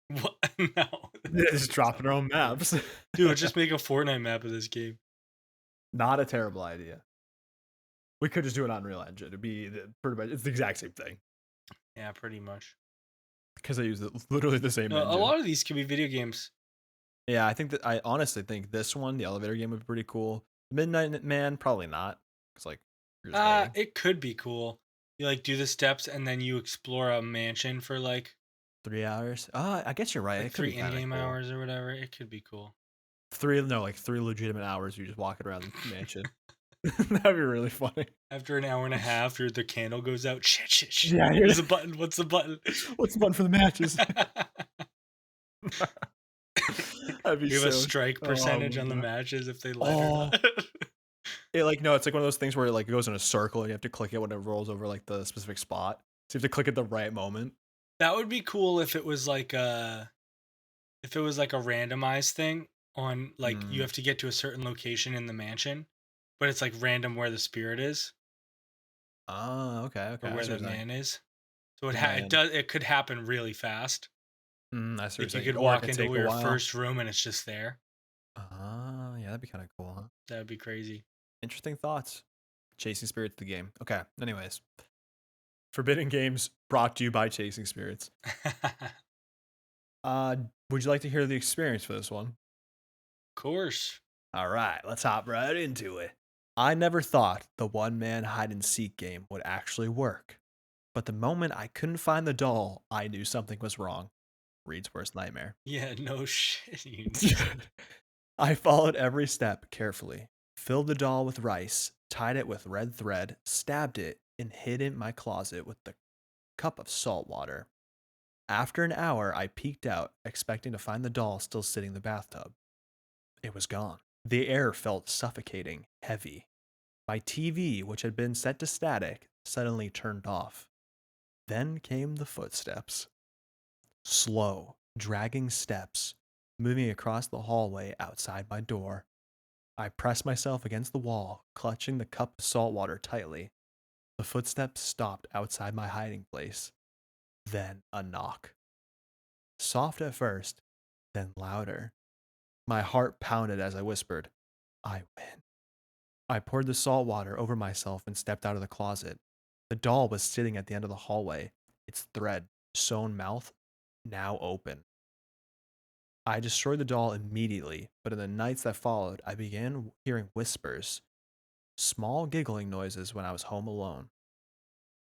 What? No, They that just doesn't dropping sound their like own Fortnite. maps. Dude, let's just make a Fortnite map of this game. Not a terrible idea. We could just do it on Unreal Engine. It'd be pretty much it's the exact same thing Yeah, pretty much. because they use literally the same A engine. lot of these could be video games. Yeah, I think that I honestly think this one, the elevator game, would be pretty cool. Midnight Man, probably not, because like you're just waiting It could be cool. You like do the steps and then you explore a mansion for 3 hours. I guess you're right. It could be three kind of in-game cool. hours or whatever. It could be cool. Like 3 legitimate hours. You just walking around the mansion. That'd be really funny. After an hour and a half, the candle goes out. Shit. Yeah, Where's the button? What's the button? what's the button for the matches? That'd be We have a so. strike Oh percentage on my the god. matches if they light or Oh, not. it like no, it's like one of those things where it goes in a circle and you have to click it when it rolls over like the specific spot. So you have to click at the right moment. That would be cool if it was like a randomized thing on like you Mm. have to get to a certain location in the mansion, but it's like random where the spirit is Oh, okay, or okay. I where see what the you're saying. man is. So it Man, does it could happen really fast. I see what you're Like you saying. could Or it walk could take into a your while. first room and it's just there. Yeah, that'd be kind of cool, huh? That would be crazy. Interesting thoughts. Chasing Spirits, the game. Okay. Anyways, Forbidden Games brought to you by Chasing Spirits. Uh, would you like to hear the experience for this one? Of course. All right, let's hop right into it. I never thought the one man hide and seek game would actually work. But the moment I couldn't find the doll, I knew something was wrong. Reed's worst nightmare. Yeah, no shit. You knew something. I followed every step carefully, filled the doll with rice, tied it with red thread, stabbed it, and hid it in my closet with the cup of salt water. After an hour, I peeked out, expecting to find the doll still sitting in the bathtub. It was gone. The air felt suffocating, heavy. My TV, which had been set to static, suddenly turned off. Then came the footsteps. Slow, dragging steps, moving across the hallway outside my door. I pressed myself against the wall, clutching the cup of salt water tightly. The footsteps stopped outside my hiding place. Then a knock. Soft at first, then louder. My heart pounded as I whispered, I win. I poured the salt water over myself and stepped out of the closet. The doll was sitting at the end of the hallway, its thread, sewn mouth, now open. I destroyed the doll immediately, but in the nights that followed, I began hearing whispers, small giggling noises when I was home alone.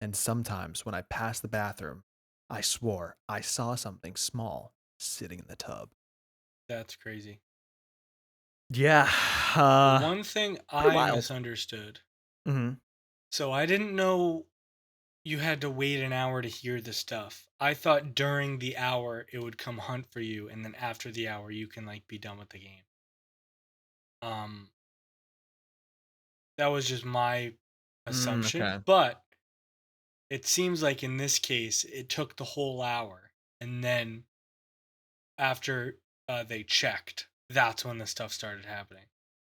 And sometimes when I passed the bathroom, I swore I saw something small sitting in the tub. That's crazy. Yeah, The uh, one thing pretty I wild. misunderstood. Hmm. So I didn't know you had to wait an hour to hear the stuff. I thought during the hour it would come hunt for you, and then after the hour you can like be done with the game. Um, that was just my assumption, Okay. but it seems like in this case it took the whole hour, and then after they checked, that's when the stuff started happening.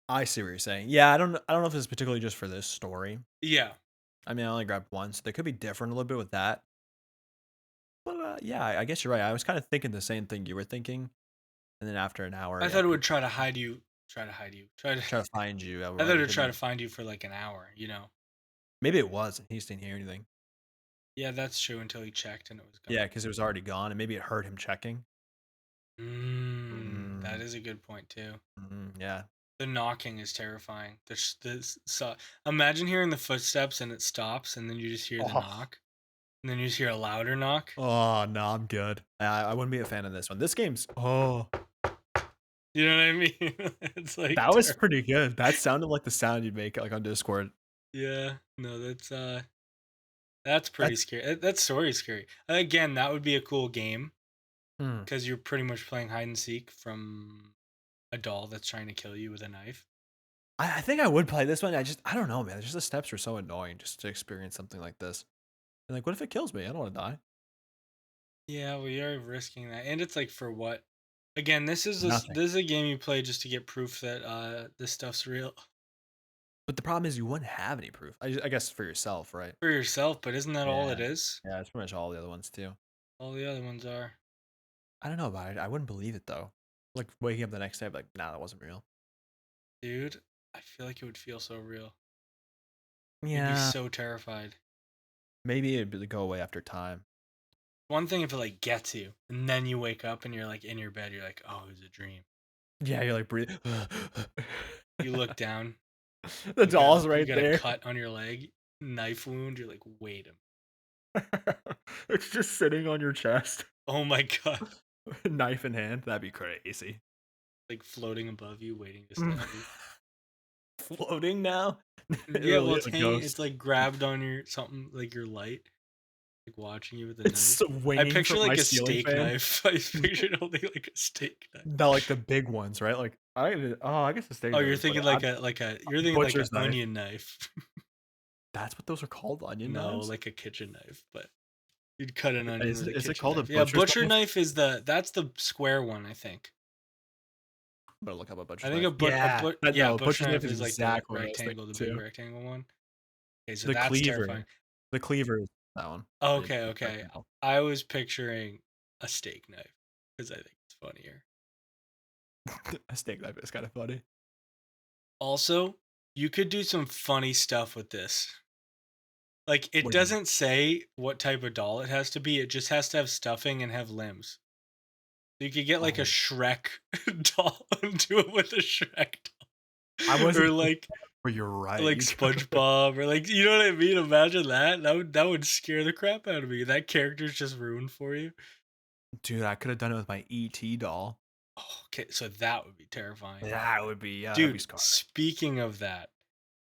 I see what you're saying. Yeah, I don't know if it's particularly just for this story. Yeah, I mean, I only grabbed one, so they could be different a little bit with that. But yeah, I guess you're right. I was kind of thinking the same thing you were thinking, and then after an hour, I yeah, thought it would people try to hide you. Try to hide you. Try to. try to find you I thought outright. it It would try didn't. to find you for like an hour. You know. Maybe it was, and he just didn't hear anything. Yeah, that's true. Until he checked and it was Yeah, gone. because it was already gone, and maybe it hurt him checking. That Mm, is a good point too. yeah. The knocking is terrifying. Imagine hearing the footsteps and it stops, and then you just hear the Oh, knock, and then you just hear a louder knock. oh no, I'm good. I wouldn't be a fan of this one. This game's You know what I mean? It's like that was pretty good. That sounded like the sound you'd make like on Discord. yeah. No, that's pretty That's scary. That story is scary. Again, that would be a cool game hmm. because you're pretty much playing hide and seek from a doll that's trying to kill you with a knife. I think I would play this one. I don't know, man. Just the steps were so annoying just to experience something like this. And like, what if it kills me? I don't want to die. Yeah, we are risking that, and it's like for what? Again, Nothing. this is a game you play just to get proof that this stuff's real But the problem is you wouldn't have any proof. I guess for yourself, right? for yourself. But isn't that all it Yeah. is? Yeah, it's pretty much all the other ones too. All the other ones are, I don't know about it. I wouldn't believe it though. Like waking up the next day, I'd be like, nah, that wasn't real. dude. I feel like it would feel so real. You'd be Yeah. so terrified. Maybe go away after time. One thing if it like gets you, and then you wake up and you're like in your bed, you're like, oh, it was a dream. Yeah, you're like breathing. You look down, The doll's you right got a there. cut on your leg, knife wound. You're like, wait a minute. It's just sitting on your chest, Oh my god, knife in hand. That'd be crazy. like floating above you, waiting to Mm. stab you. Floating now? It Yeah, well, really it's is a hanging. It's ghost. like grabbed on your something like your light, like watching you with a It's knife. I swinging picture from my like a ceiling steak fan. knife. I pictured holding like a steak knife. Like the big ones, right? Like I guess the steak Oh, knife you're is, but thinking you're thinking like an butcher's knife. onion knife. That's what those are called, onion No, knives. like a kitchen knife, but you'd cut an onion with a Is it kitchen called a knife. Yeah, butcher's butcher knife? knife is that's the square one, I think. I'm gonna look up a I butcher's think knife. Yeah, yeah, no, butcher butcher's knife knife is is like the exactly what I was rectangle, thinking the big too. rectangle one. Okay, so The that's cleaver, terrifying. the cleaver is that one. The Okay, okay. rectangle. I was picturing a steak knife because I think it's funnier. A steak knife is kind of funny. Also, you could do some funny stuff with this. Like, it What do you mean? doesn't say what type of doll it has to be. It just has to have stuffing and have limbs. So you could get like a Oh, Shrek doll and do it with a Shrek I doll, or wasn't thinking that, but you're right. like You could have. SpongeBob, or like you know what I mean. Imagine that. That would scare the crap out of me. That character's just ruined for you. Dude, I could have done it with my ET doll. Oh, okay, so that would be terrifying, That would be yeah, that'd be dude. scarring. Speaking of that,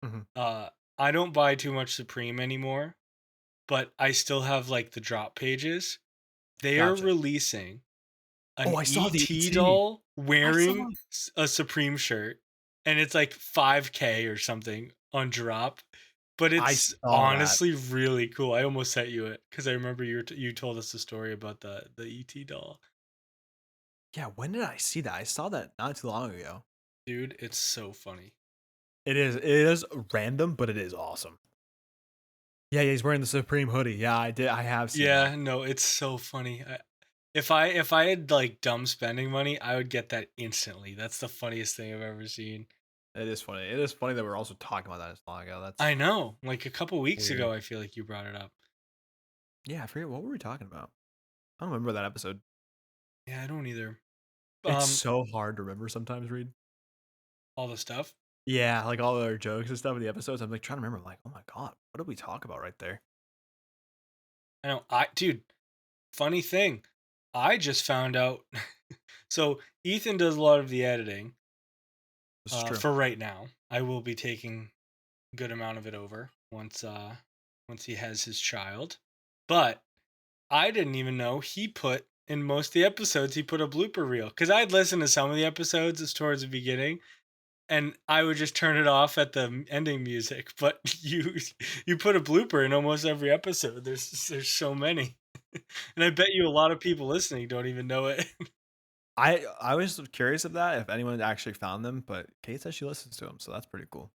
Mhm. uh, I don't buy too much Supreme anymore, but I still have like the drop pages. They are Gotcha. releasing an Oh, I saw the ET ET. doll I saw wearing a Supreme shirt, and it's like 5K or something on drop, but I it's saw that. honestly really cool. I almost sent you it because I remember you told us the story about the ET doll. Yeah, when did I see that? I saw that not too long ago. Dude, it's so funny. It is random, but it is awesome. Yeah, he's wearing the Supreme hoodie. Yeah, I have seen that. Yeah, no, it's so funny. If I had like dumb spending money, I would get that instantly. That's the funniest thing I've ever seen. It is funny. It is funny that we're also talking about that as long ago. I That's know. Like a couple weeks weird. ago, I feel like you brought it up. Yeah, I forget what were we talking about. I don't remember that episode. Yeah, I don't either. It's Um, so hard to remember sometimes, Reed. all the stuff. Yeah, like all our jokes and stuff in the episodes. I'm like trying to remember. I'm like, oh my god, what did we talk about right there? I know. Dude, funny thing. I just found out. So Ethan does a lot of the editing. This is true. For right now, I will be taking a good amount of it over once he has his child. But I didn't even know he put in most of the episodes. He put a blooper reel because I'd listened to some of the episodes as towards the beginning, and I would just turn it off at the ending music. But you put a blooper in almost every episode. There's so many, and I bet you a lot of people listening don't even know it. I was curious of that if anyone actually found them, but Kate says she listens to them, so that's pretty cool.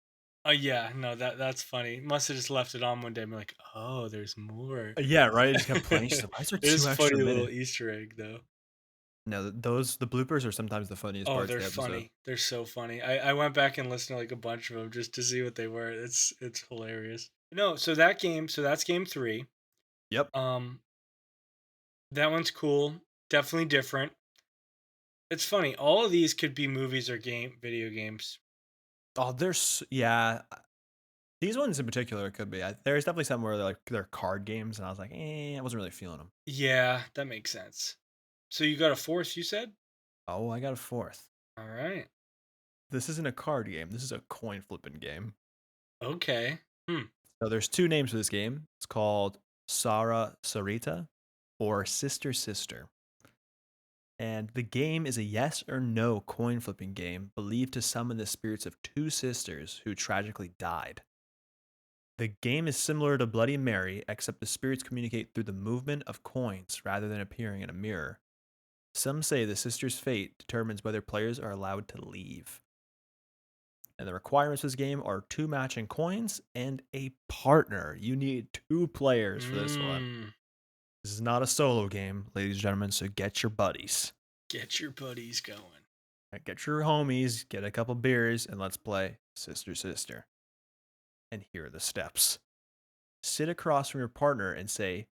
Oh yeah, no, that's funny. Must have just left it on one day and be like, oh, there's more. Yeah, right. It just kept playing. She's It like, "Why is there is two a extra funny little minutes?" Easter egg though. No, those the bloopers are sometimes the funniest Oh, parts of they're the episode. funny. They're so funny. I went back and listened to like a bunch of them just to see what they were. It's hilarious. No, so that's game 3. Yep. Um that one's cool. Definitely different. It's funny. All of these could be movies or video games. Oh, there's yeah. These ones in particular could be. There's definitely some where they're card games, and I was like, I wasn't really feeling them. Yeah, that makes sense. So you got a fourth, you said? Oh, I got a fourth. All right. This isn't a card game. This is a coin flipping game. Okay. Hmm. So there's two names for this game. It's called Sara Sarita or Sister Sister. And the game is a yes or no coin flipping game believed to summon the spirits of two sisters who tragically died. The game is similar to Bloody Mary, except the spirits communicate through the movement of coins rather than appearing in a mirror. Some say the sisters' fate determines whether players are allowed to leave. And the requirements of this game are two matching coins and a partner. You need two players for this one. Mm. This is not a solo game, ladies and gentlemen, so get your buddies. Get your buddies going. Get your homies, get a couple beers, and let's play Sister Sister. And here are the steps. Sit across from your partner and say,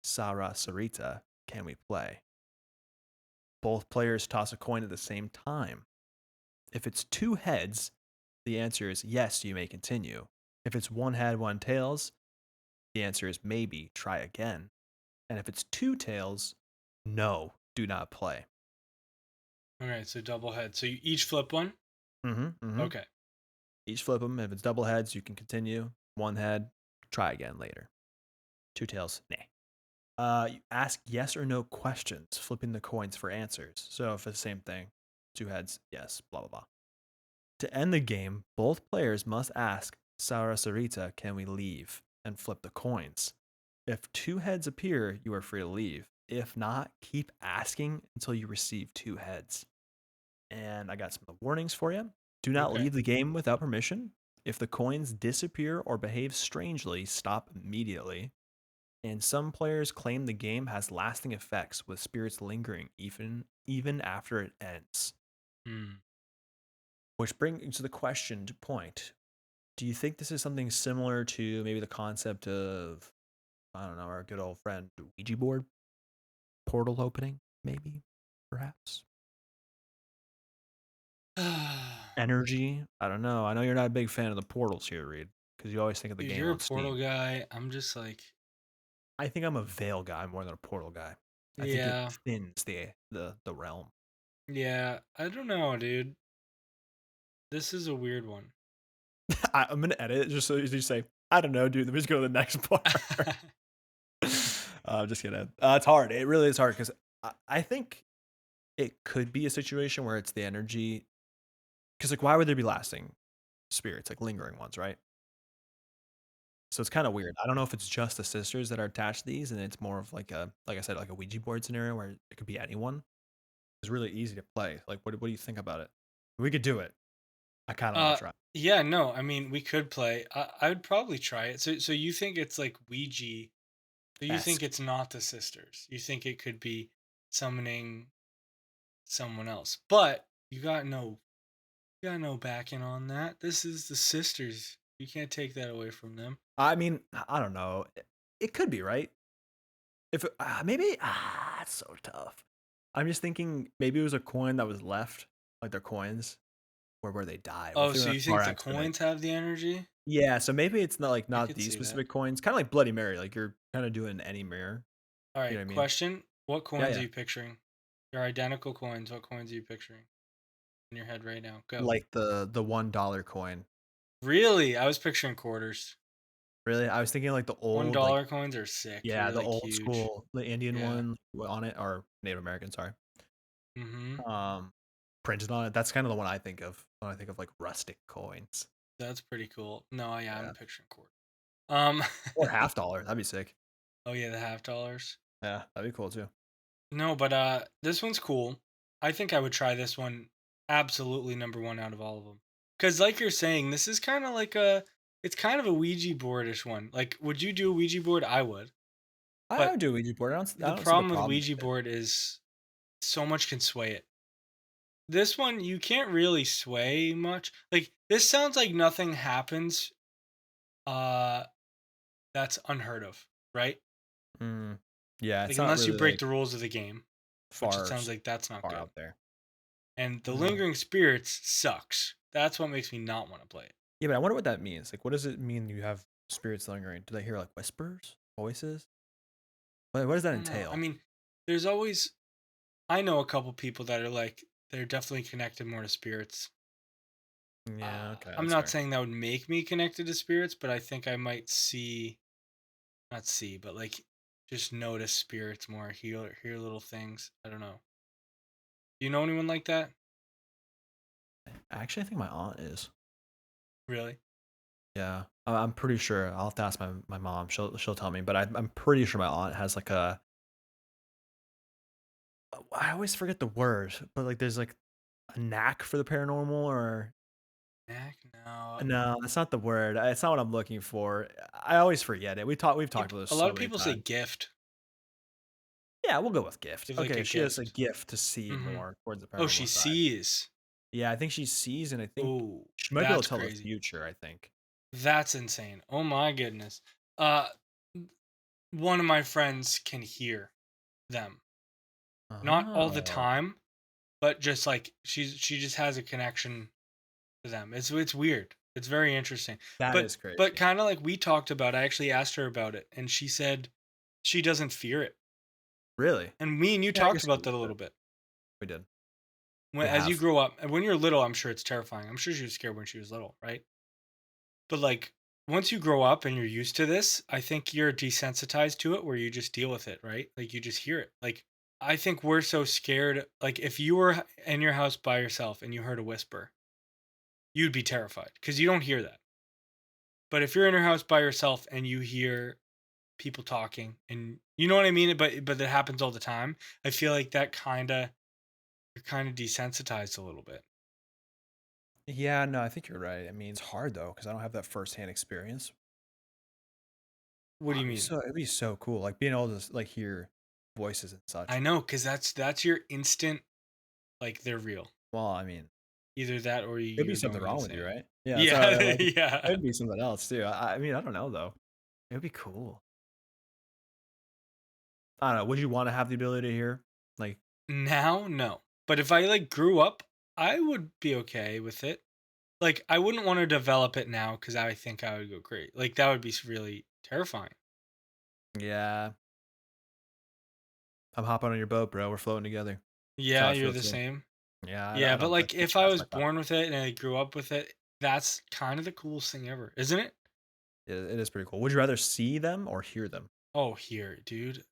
Sara Sarita, can we play? Both players toss a coin at the same time. If it's two heads, the answer is yes, you may continue. If it's one head, one tails, the answer is maybe, try again. And if it's two tails, no, do not play. All right, so double head. So you each flip one? Mm-hmm. Okay. Each flip them. If it's double heads, you can continue. One head, try again later. Two tails, nah. You ask yes or no questions, flipping the coins for answers. So if it's the same thing, two heads, yes, blah, blah, blah. To end the game, both players must ask Sara Sarita, can we leave? And flip the coins. If two heads appear, you are free to leave. If not, keep asking until you receive two heads. And I got some warnings for you. Do not Okay. leave the game without permission. If the coins disappear or behave strangely, stop immediately. And some players claim the game has lasting effects with spirits lingering even after it ends. Hmm. Which brings to the question to point. Do you think this is something similar to maybe the concept of, I don't know, our good old friend Ouija board? Portal opening, maybe? Perhaps? Energy? I don't know. I know you're not a big fan of the portals here, Reed, because you always think of the Dude, game you're a on portal Steam. guy. I'm just like, I think I'm a Veil guy more than a portal guy. I think it yeah, thins the realm. yeah. I don't know, dude. This is a weird one. I'm gonna edit it just so you say, I don't know, dude. Let me just go to the next part. Just kidding. It's hard. It really is hard because I think it could be a situation where it's the energy, because like, why would there be lasting spirits, like lingering ones, right? So it's kinda weird. I don't know if it's just the sisters that are attached to these, and it's more of like a, like I said, like a Ouija board scenario where it could be anyone. It's really easy to play. Like, what do you think about it? We could do it. I kinda wanna Uh, try. yeah, no, I mean, we could play. I would probably try it. So you think it's like Ouija? So you think Esque. it's not the sisters? You think it could be summoning someone else? But you got no backing on that. This is the sisters. You can't take that away from them. I mean, I don't know. It could be, right? If it maybe it's so tough. I'm just thinking maybe it was a coin that was left, like their coins, or where they died. What if Oh, they were so in a you think car the accident? coins have the energy? Yeah, so maybe it's not like I not could these see that. specific coins, kinda like Bloody Mary, like you're kinda doing any mirror, All you know right, what I mean? question. What Yeah, coins are yeah. you picturing? They're identical coins. What coins are you picturing in your head right now? Go. Like the $1 coin. Really? I was picturing quarters. Really? I was thinking like the One old, like dollar coins are sick. yeah, They're the like old huge. school, the Indian Yeah. one on it, or Native American, sorry, Mm-hmm. um, printed on it. That's kinda the one I think of when I think of, like, rustic coins. That's pretty cool. No, yeah, I'm Yeah. picturing quarter. Um. Or half dollar, that'd be sick. Oh yeah, the half dollars. Yeah, that'd be cool too. No, but this one's cool. I think I would try this one. Absolutely number one out of all of them. Because like you're saying, this is kind of like it's kind of a Ouija boardish one. Like, would you do a Ouija board? I would. I But would do a Ouija board. I the don't see the problem with problem Ouija with it. board is so much can sway it. This one you can't really sway much. Like this sounds like nothing happens uh that's unheard of, right? Mm, yeah, Like it's not unless you really, break like, the rules of the game, which it far sounds s like that's not far good. out there. And the Mm. lingering spirits sucks. That's what makes me not want to play it. Yeah, but I wonder what that means. Like, what does it mean you have spirits lingering? Do they hear, like, whispers? Voices? What does that I don't know. I entail? mean, there's always I know a couple people that are like they're definitely connected more to spirits. Yeah, okay, I'm that's not fair. saying that would make me connected to spirits, but I think I might not see, but like just notice spirits more, hear little things. I don't know. Do you know anyone like that? Actually, I think my aunt is. Really? Yeah, I'm pretty sure. I'll have to ask my mom. She'll tell me, but I'm pretty sure my aunt has, like, a I always forget the word, but, like, there's, like, a knack for the paranormal, or Heck no. no, that's not the word. It's not what I'm looking for. I always forget it. We've talked about this A lot so of many people say times. gift. Yeah, we'll go with gift. Give like Okay, a she has a gift. gift to see Hmm. more towards the Oh, she paranormal side. sees. Yeah, I think she sees, and I think Oh, she might be able that's to tell the crazy. future, I think. That's insane. Oh my goodness. Uh, one of my friends can hear them. Not all the Oh, time, but just like she just has a connection to them. It's weird. It's very interesting. that But is crazy. but kind of like we talked about, I actually asked her about it and she said she doesn't fear it. Really? And me and you Yeah, I talked guess about that a little bit. we did. When We as you have. grow up, and when you're little, I'm sure it's terrifying. I'm sure she was scared when she was little, right? But like once you grow up and you're used to this, I think you're desensitized to it where you just deal with it, right? Like you just hear it. Like I think we're so scared. Like if you were in your house by yourself and you heard a whisper, you'd be terrified because you don't hear that. But if you're in your house by yourself and you hear people talking and you know what I mean, but that happens all the time, I feel like that you're kind of desensitized a little bit. Yeah, no, I think you're right. I mean, it's hard though because I don't have that firsthand experience. What do you mean? It'd be so cool, like being able to like hear voices and I such. know cuz that's your instant like they're real. Well, I mean, Either that or could be you're something going wrong with you, insane. right? Yeah, so Yeah, like it yeah. could be something else too. I mean, I don't know though. It'd be cool. I don't know. Would you want to have the ability to hear? Like, Now, no. But if I like grew up, I would be okay with it. Like I wouldn't want to develop it now cuz I think I would go crazy. Like that would be really terrifying. yeah, I'm hopping on your boat, bro. We're floating together. That's how Yeah, I you're feel the too. same. Yeah, Yeah, I but don't. I like can't if I stress was my thoughts. born with it and I grew up with it, that's kind of the coolest thing ever, isn't it? It is pretty cool. Would you rather see them or hear them? Oh, here, dude.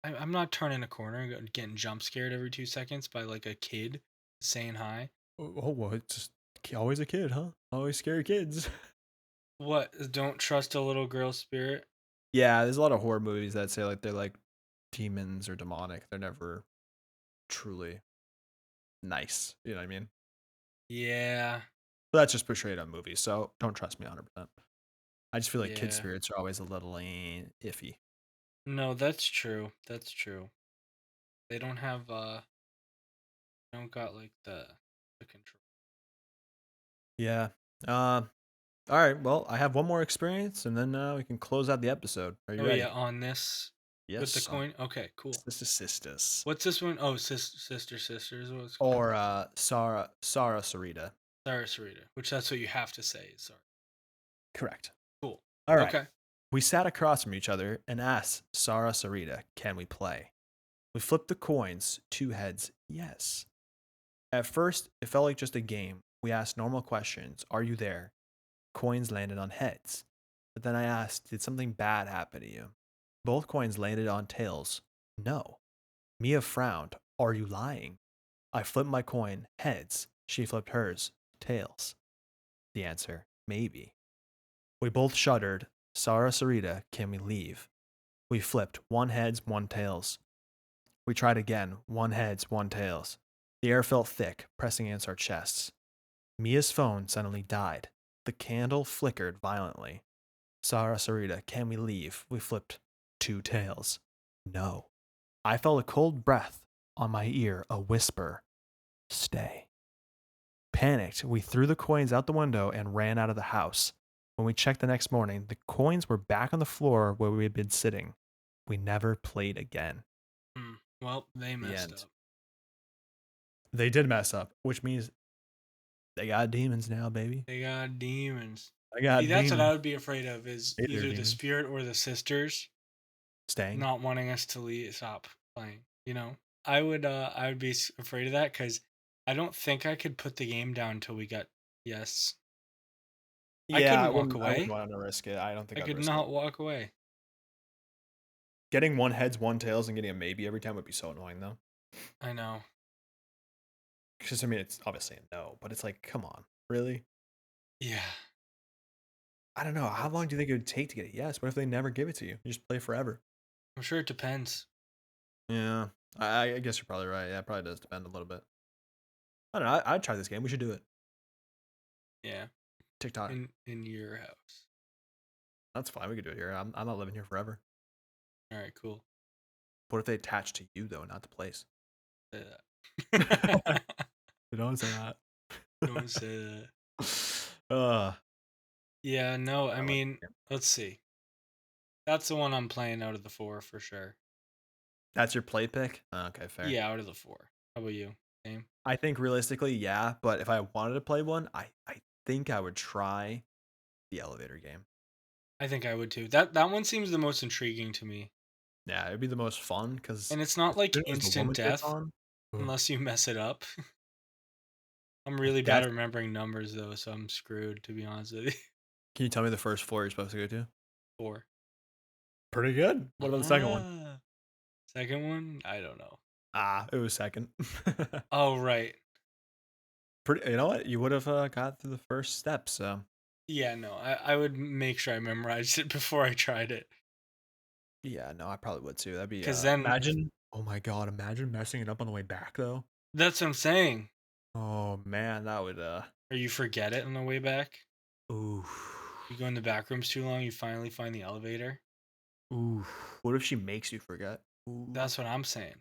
I'm not turning a corner and getting jump scared every 2 seconds by like a kid saying hi. Oh, well, it's just always a kid, huh? Always scary kids. What? Don't trust a little girl spirit? Yeah, there's a lot of horror movies that say like they're like demons or demonic. They're never truly nice. You know what I mean? Yeah, But that's just portrayed on movies, so don't trust me 100%. I just feel like kid yeah. spirits are always a little iffy. No, that's true. That's true. They don't have don't got like the control. Yeah. Uh, all right. Well, I have one more experience, and then we can close out the episode. Are you Oh yeah, ready? on this Yes, with the son. coin. Okay, cool. Sisters. What's this one? Oh, sister is what it's called. Or Sara Sarita. Sara Sarita, which that's what you have to say. Sorry. Correct. Cool. All right. Okay. We sat across from each other and asked Sara Sarita, can we play? We flipped the coins, two heads, yes. At first, it felt like just a game. We asked normal questions. Are you there? Coins landed on heads. But then I asked, did something bad happen to you? Both coins landed on tails. No. Mia frowned. Are you lying? I flipped my coin, heads. She flipped hers, tails. The answer, maybe. We both shuddered. Sara Sarita, can we leave? We flipped, one heads, one tails. We tried again, one heads, one tails. The air felt thick, pressing against our chests. Mia's phone suddenly died. The candle flickered violently. Sara Sarita, can we leave? We flipped, two tails. No. I felt a cold breath on my ear, a whisper. Stay. Panicked, we threw the coins out the window and ran out of the house. When we checked the next morning, the coins were back on the floor where we had been sitting. We never played again. Well, they The messed end. up. They did mess up, which means they got demons now, baby. They got demons. I See, got that's what I demons. would be afraid of is Hey there, either the demons. spirit or the sisters Staying. not wanting us to stop playing. I would be afraid of that because I don't think I could put the game down until we got yes. I Yeah, couldn't walk I wouldn't away. want to risk it. I don't think I I'd could risk it. not walk away. Getting one heads, one tails, and getting a maybe every time would be so annoying, though. I know. Because I mean, it's obviously a no, but it's like, come on, really? Yeah, I don't know. How long that's. do you think it would take to get a yes? What if they never give it to you? You just play forever. I'm sure it depends. Yeah, I guess you're probably right. Yeah, it probably does depend a little bit. I don't know. I'd try this game. We should do it. Yeah, TikTok. in your house. That's fine. We could do it here. I'm not living here forever. All right, cool. What if they attach to you though, not the place? Say They that. don't say that. Don't say that. uh, Yeah, no. I I like mean, it. let's see. That's the one I'm playing out of the four for sure. That's your play pick. Okay, fair. Yeah, out of the four. How about you? Same. I think realistically, yeah. But if I wanted to play one, I think I would try the elevator game. I think I would too. That one seems the most intriguing to me. Yeah, it'd be the most fun because And it's not as like soon as the instant woman gets death on, ugh, unless you mess it up. I'm really bad that's. at remembering numbers though, so I'm screwed to be honest with you. Can you tell me the first floor you're supposed to go to? Four. Pretty good. What about the second one? Ah. Second one? I don't know. It was second. Oh right. Pretty. You know what? You would have got through the first step. So Yeah, no. I would make sure I memorized it before I tried it. yeah, no, I probably would too. That'd be Cause then imagine. Oh my god, imagine messing it up on the way back though. that's what I'm saying. Oh man, that would Or you forget it on the way back. ooh. You go in the back rooms too long, you finally find the elevator. Ooh. What if she makes you forget? Ooh. That's what I'm saying.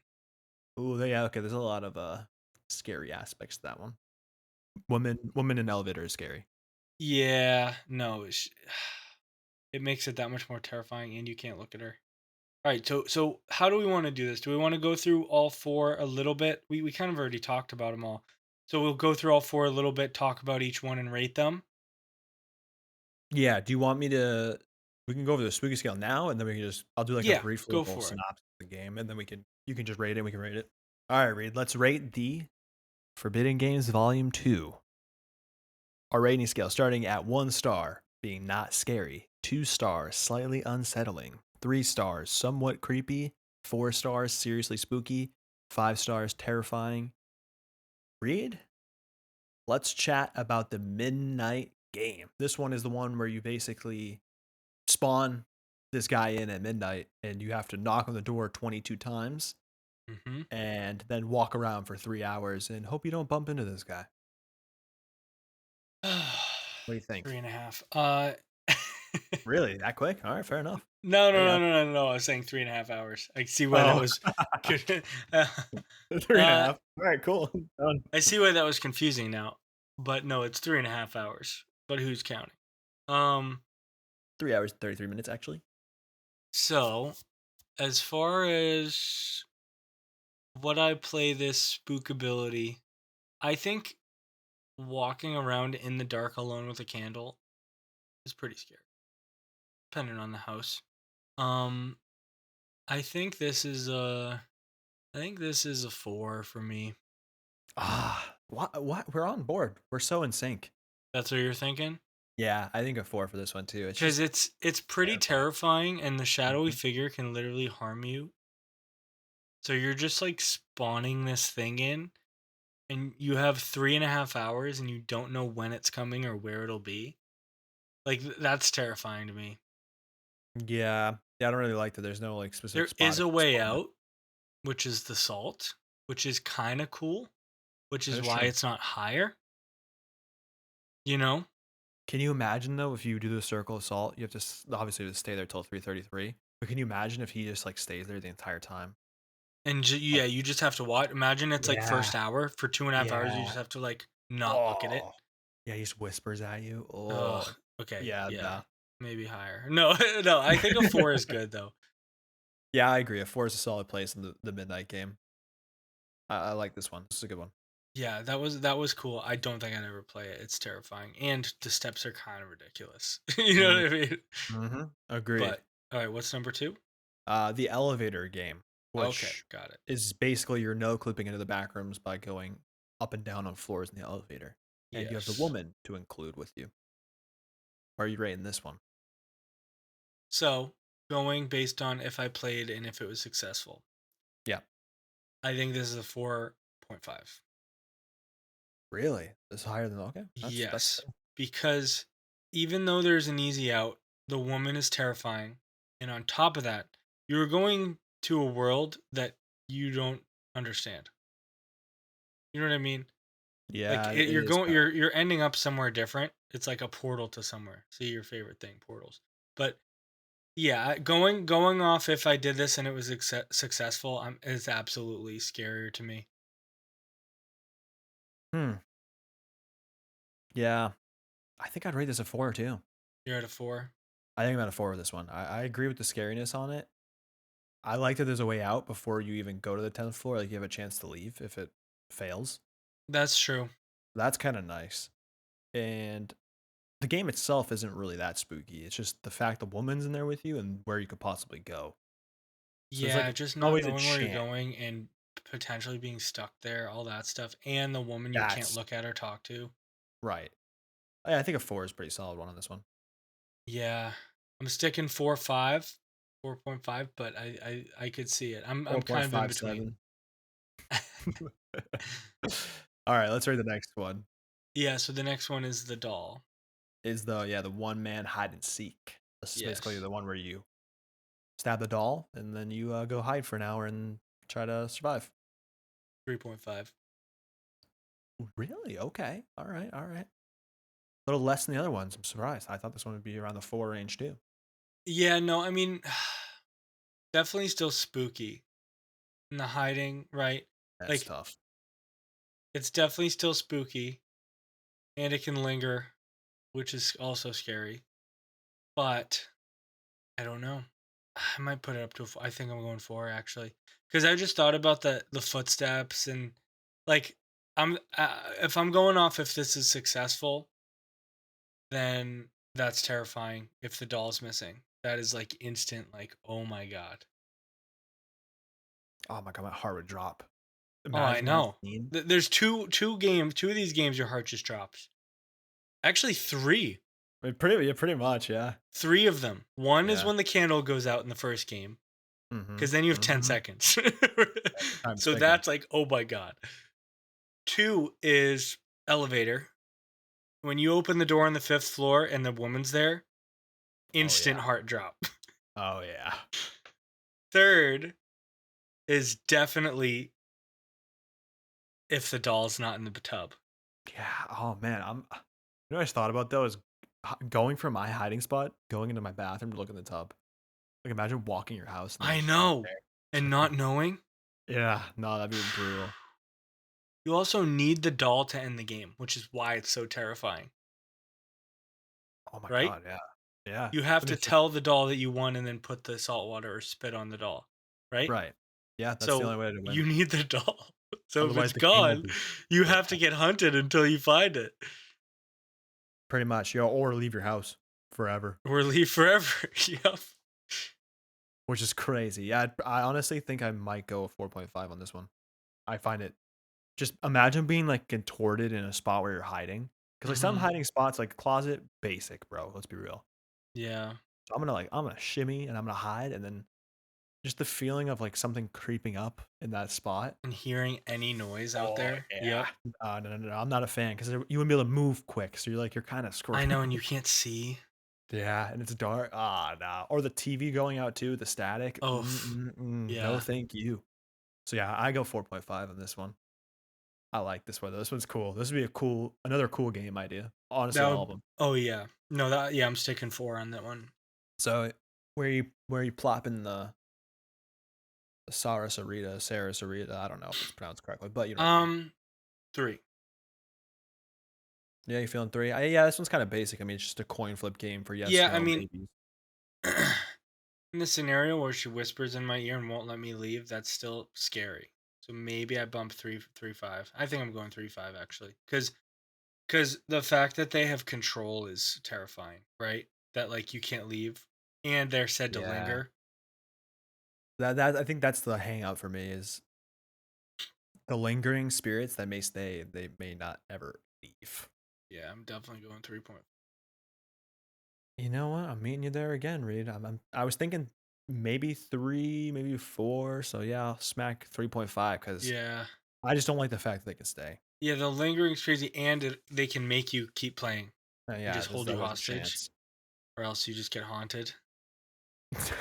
Ooh, yeah, okay, there's a lot of scary aspects to that one. Woman in elevator is scary. Yeah, no, it makes it that much more terrifying, and you can't look at her. All right, so how do we want to do this? Do we want to go through all four a little bit? We kind of already talked about them all, so we'll go through all four a little bit, talk about each one, and rate them. Yeah, do you want me to we can go over the spooky scale now and then we can just I'll do like a Yeah, brief go little for it. synopsis of the game and then you can just rate it and we can rate it. All right, Reed, let's rate the Forbidden Games Volume 2. Our rating scale starting at 1 star, being not scary, 2 stars, slightly unsettling, 3 stars, somewhat creepy, 4 stars, seriously spooky. 5 stars, terrifying. Read. Let's chat about the midnight game. This one is the one where you basically spawn this guy in at midnight and you have to knock on the door 22 times Mhm. and then walk around for 3 hours and hope you don't bump into this guy. What do you think? 3.5. Really? That quick? All right, fair enough. No, no, Hey, no, no, no, no. I was saying 3.5 hours. I see why that oh, was. three and a uh, half. All right, cool. Done. I see why that was confusing now, but no, it's 3.5 hours. But who's counting? Um, 3 hours, 33 minutes, actually. so as far as what I play this spookability, I think walking around in the dark alone with a candle is pretty scary, depending on the house. Um, I think this is a, I think this is a 4 for me. Ah, what? We're on board. We're so in sync. That's what you're thinking? Yeah, I think a 4 for this one too. It's Because just it's pretty terrifying. terrifying, and the shadowy Mhm. figure can literally harm you. So you're just like spawning this thing in, and you have 3.5 hours, and you don't know when it's coming or where it'll be. Like that's terrifying to me. Yeah, yeah, I don't really like that. There's no like specific There spot is it a can way spawn at. out, which is the salt, which is kind of cool, which That is is why true. it's not higher. You know, Can you imagine though if you do the circle of salt, you have to obviously to stay there till 3:33. But can you imagine if he just like stays there the entire time? and Like, yeah, you just have to watch. Imagine it's like yeah, first hour for 2.5 hours. You yeah. just have to like not look at Oh, it. yeah. He just whispers at you. Ugh. Oh, Okay. yeah, Yeah. nah. Maybe higher. No, no. I think a 4 is good though. Yeah, I agree. A 4 is a solid place in the midnight game. I like this one. This is a good one. Yeah, that was cool. I don't think I'd ever play it. It's terrifying, and the steps are kind of ridiculous. You know Mm, what I mean? agreed. But all right, what's number 2? The elevator game, Okay, which got it. is basically you're no clipping into the back rooms by going up and down on floors in the elevator, and you have the Yes. woman to include with you. Are you rating this one? So going based on if I played and if it was successful, Yeah. I think this is a 4.5. Really? This is higher than okay. That's Yes, fair. because even though there's an easy out, the woman is terrifying. And on top of that, you're going to a world that you don't understand. You know what I mean? Like Yeah, it you're is going kind of you're ending up somewhere different. It's like a portal to somewhere. See your favorite thing, portals. But yeah, going off if I did this and it was successful, is absolutely scarier to me. hmm. Yeah. I think I'd rate this a 4 too. You're at a 4. I think I'm at a 4 with this one. I agree with the scariness on it. I like that there's a way out before you even go to the 10th floor. Like you have a chance to leave if it fails. That's true. That's kind of nice. And the game itself isn't really that spooky. It's just the fact the woman's in there with you and where you could possibly go. So it's Yeah, like just not always a knowing where you're chance. going and potentially being stuck there, all that stuff, and the woman you can't That's look at or talk to. right. Yeah, I think a 4 is a pretty solid one on this one. Yeah, I'm sticking 4.5, 4.5, but I could see it. I'm kind of in between. 4.57. All right, let's read the next one. Yeah, so the next one is the doll. Is the yeah, the one man hide and seek. This is basically Yes, the one where you stab the doll and then you go hide for an hour and try to survive. 3.5. Really? Okay. All right. All right. A little less than the other ones. I'm surprised. I thought this one would be around the 4 range too. Yeah, no, I mean, definitely still spooky. And the hiding, right? That's Like, tough. it's definitely still spooky, and it can linger, which is also scary. But I don't know. I might put it up to. I think I'm going 4 actually, because I just thought about the footsteps and like if I'm going off if this is successful, then that's terrifying. If the doll's missing, that is like instant. Like oh my god. Oh my god, my heart would drop. Oh, I Imagine that know. scene. There's two of these games your heart just drops. Actually, three. I mean, pretty, yeah, pretty much, yeah. Three of them. One is Yeah. when the candle goes out in the first game. Mm-hmm. because then you have 10 Mm-hmm. seconds. Time's So ticking. that's like, oh my God. Two is elevator. When you open the door on the fifth floor and the woman's there, Oh yeah. instant heart drop. Oh yeah. Third is definitely if the doll's not in the tub. Yeah. Oh man. You know what I just thought about though is going from my hiding spot, going into my bathroom to look in the tub. Like imagine walking your house and then I it's not know. And there. not knowing. Yeah. No, that'd be brutal. You also need the doll to end the game, which is why it's so terrifying, Oh my right? god. Yeah. Yeah. You have I mean, to it's tell the doll that you won and then put the salt water or spit on the doll, right? right. Yeah. That's the only So way to you win. need the doll. So if it's Otherwise, the game will gone, be. you Yeah. have to get hunted until you find it Pretty much. Yo, or leave your house forever, or leave forever. Yep. which is crazy. Yeah. I honestly think I might go a 4.5 on this one. I find it just imagine being like contorted in a spot where you're hiding. Because like some Hmm. hiding spots, like closet, basic, bro. Let's be real. Yeah. So I'm gonna shimmy and I'm gonna hide, and then just the feeling of like something creeping up in that spot. And hearing any noise out Oh there. yeah. Yep. No. I'm not a fan because you wouldn't be able to move quick. So you're kind of I screwed. know, and you can't see. Yeah, and it's dark. Ah, nah. Or the TV going out too, the static. Oh, No, yeah. thank you. So yeah, I go 4.5 on this one. I like this one though. This one's cool. This would be another cool game idea. Honestly, That all of would. them. Oh yeah. No, that yeah. I'm sticking 4 on that one. So where you plopping the Sarah Sarita. I don't know if it's pronounced correctly, but you know what I mean. 3. Yeah, you feeling three? Yeah, this one's kind of basic. I mean, it's just a coin flip game for yes, Yeah, I no, mean, maybe. in the scenario where she whispers in my ear and won't let me leave, that's still scary. So maybe I bump 3.5. I think I'm going 3.5 actually, because the fact that they have control is terrifying, right? That like you can't leave, and they're said to Yeah, linger. that I think that's the hang up for me is the lingering spirits that may stay. They may not ever leave. Yeah, I'm definitely going 3 point. You know what? I'm meeting you there again, Reed. I was thinking maybe three, maybe four. So yeah, I'll smack 3.5 because Yeah, I just don't like the fact that they can stay. yeah. The lingering's crazy, and they can make you keep playing and Yeah, just hold there's you always a hostage, chance. or else you just get haunted.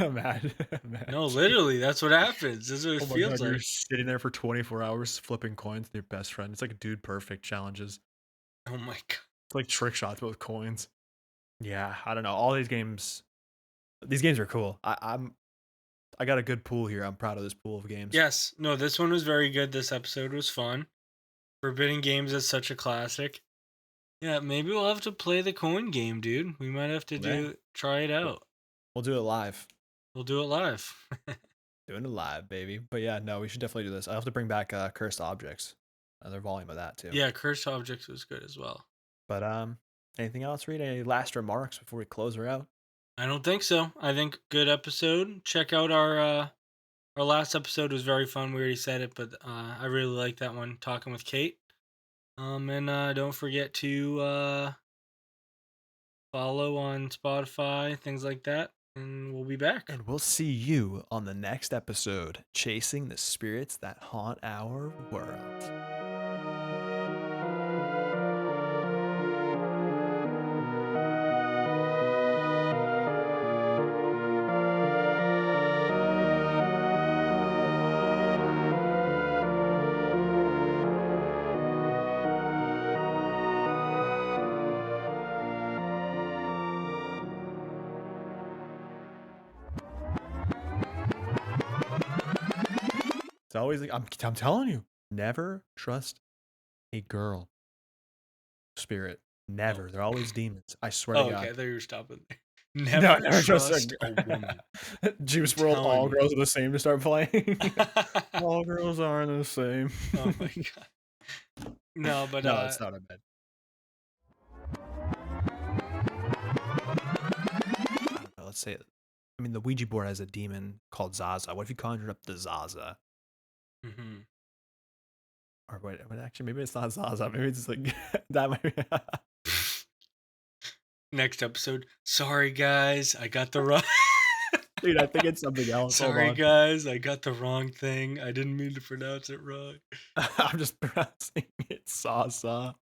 Imagine, No, imagine. literally, that's what happens. That's what it Oh my feels god, you're like. sitting there for 24 hours flipping coins with your best friend. It's like Dude Perfect challenges. Oh my god. It's like trick shots but with coins. Yeah, I don't know. All these games are cool. I got a good pool here. I'm proud of this pool of games. Yes. No, this one was very good. This episode was fun. Forbidden Games is such a classic. Yeah, maybe we'll have to play the coin game, dude. We might have to Yeah, try it we'll out. we'll do it live. We'll do it live. Doing it live, baby. But yeah, no, we should definitely do this. I have to bring back Cursed Objects. Another volume of that too. Yeah, Cursed Objects was good as well. But anything else, Reed? Any last remarks before we close her out? I don't think so. I think good episode. Check out our last episode was very fun. We already said it, but I really like that one talking with Kate. And don't forget to follow on Spotify, things like that, and we'll be back. And we'll see you on the next episode, chasing the spirits that haunt our world. It's always like I'm telling you, never trust a girl spirit. Oh, Never. They're always demons. I swear to oh, okay. God. I thought you were stopping there. No, Never never trust trust a woman. a Juice World. Telling All you. girls are the same to start playing. All girls aren't the same. Oh my god. No, but No, it's not a bad. I don't know. Let's say it. I mean, the Ouija board has a demon called Zaza. What if you conjured up the Zaza? mhm. Or wait, actually, maybe it's not Zaza. Maybe it's like that might be. Next episode. Sorry guys, I got the run. Dude, I think it's something else. Hold Sorry, on. guys, I got the wrong thing. I didn't mean to pronounce it wrong. I'm just pronouncing it Sasa.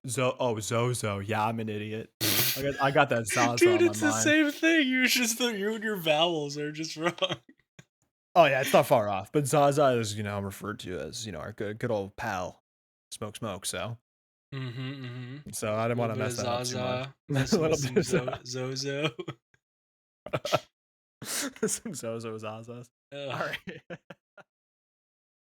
Zozo. Yeah, I'm an idiot. I got that Zaza Dude, on my it's the mind. same thing. You just you and your vowels are just wrong. Oh, yeah, it's not far off, but Zaza is, referred to as, our good old pal, Smoke, Mhm, mhm. so I A didn't little wanna bit mess of that up too much. Zaza, A some little bit some of Zozo. some Zozo Zazas. Ugh. Alright.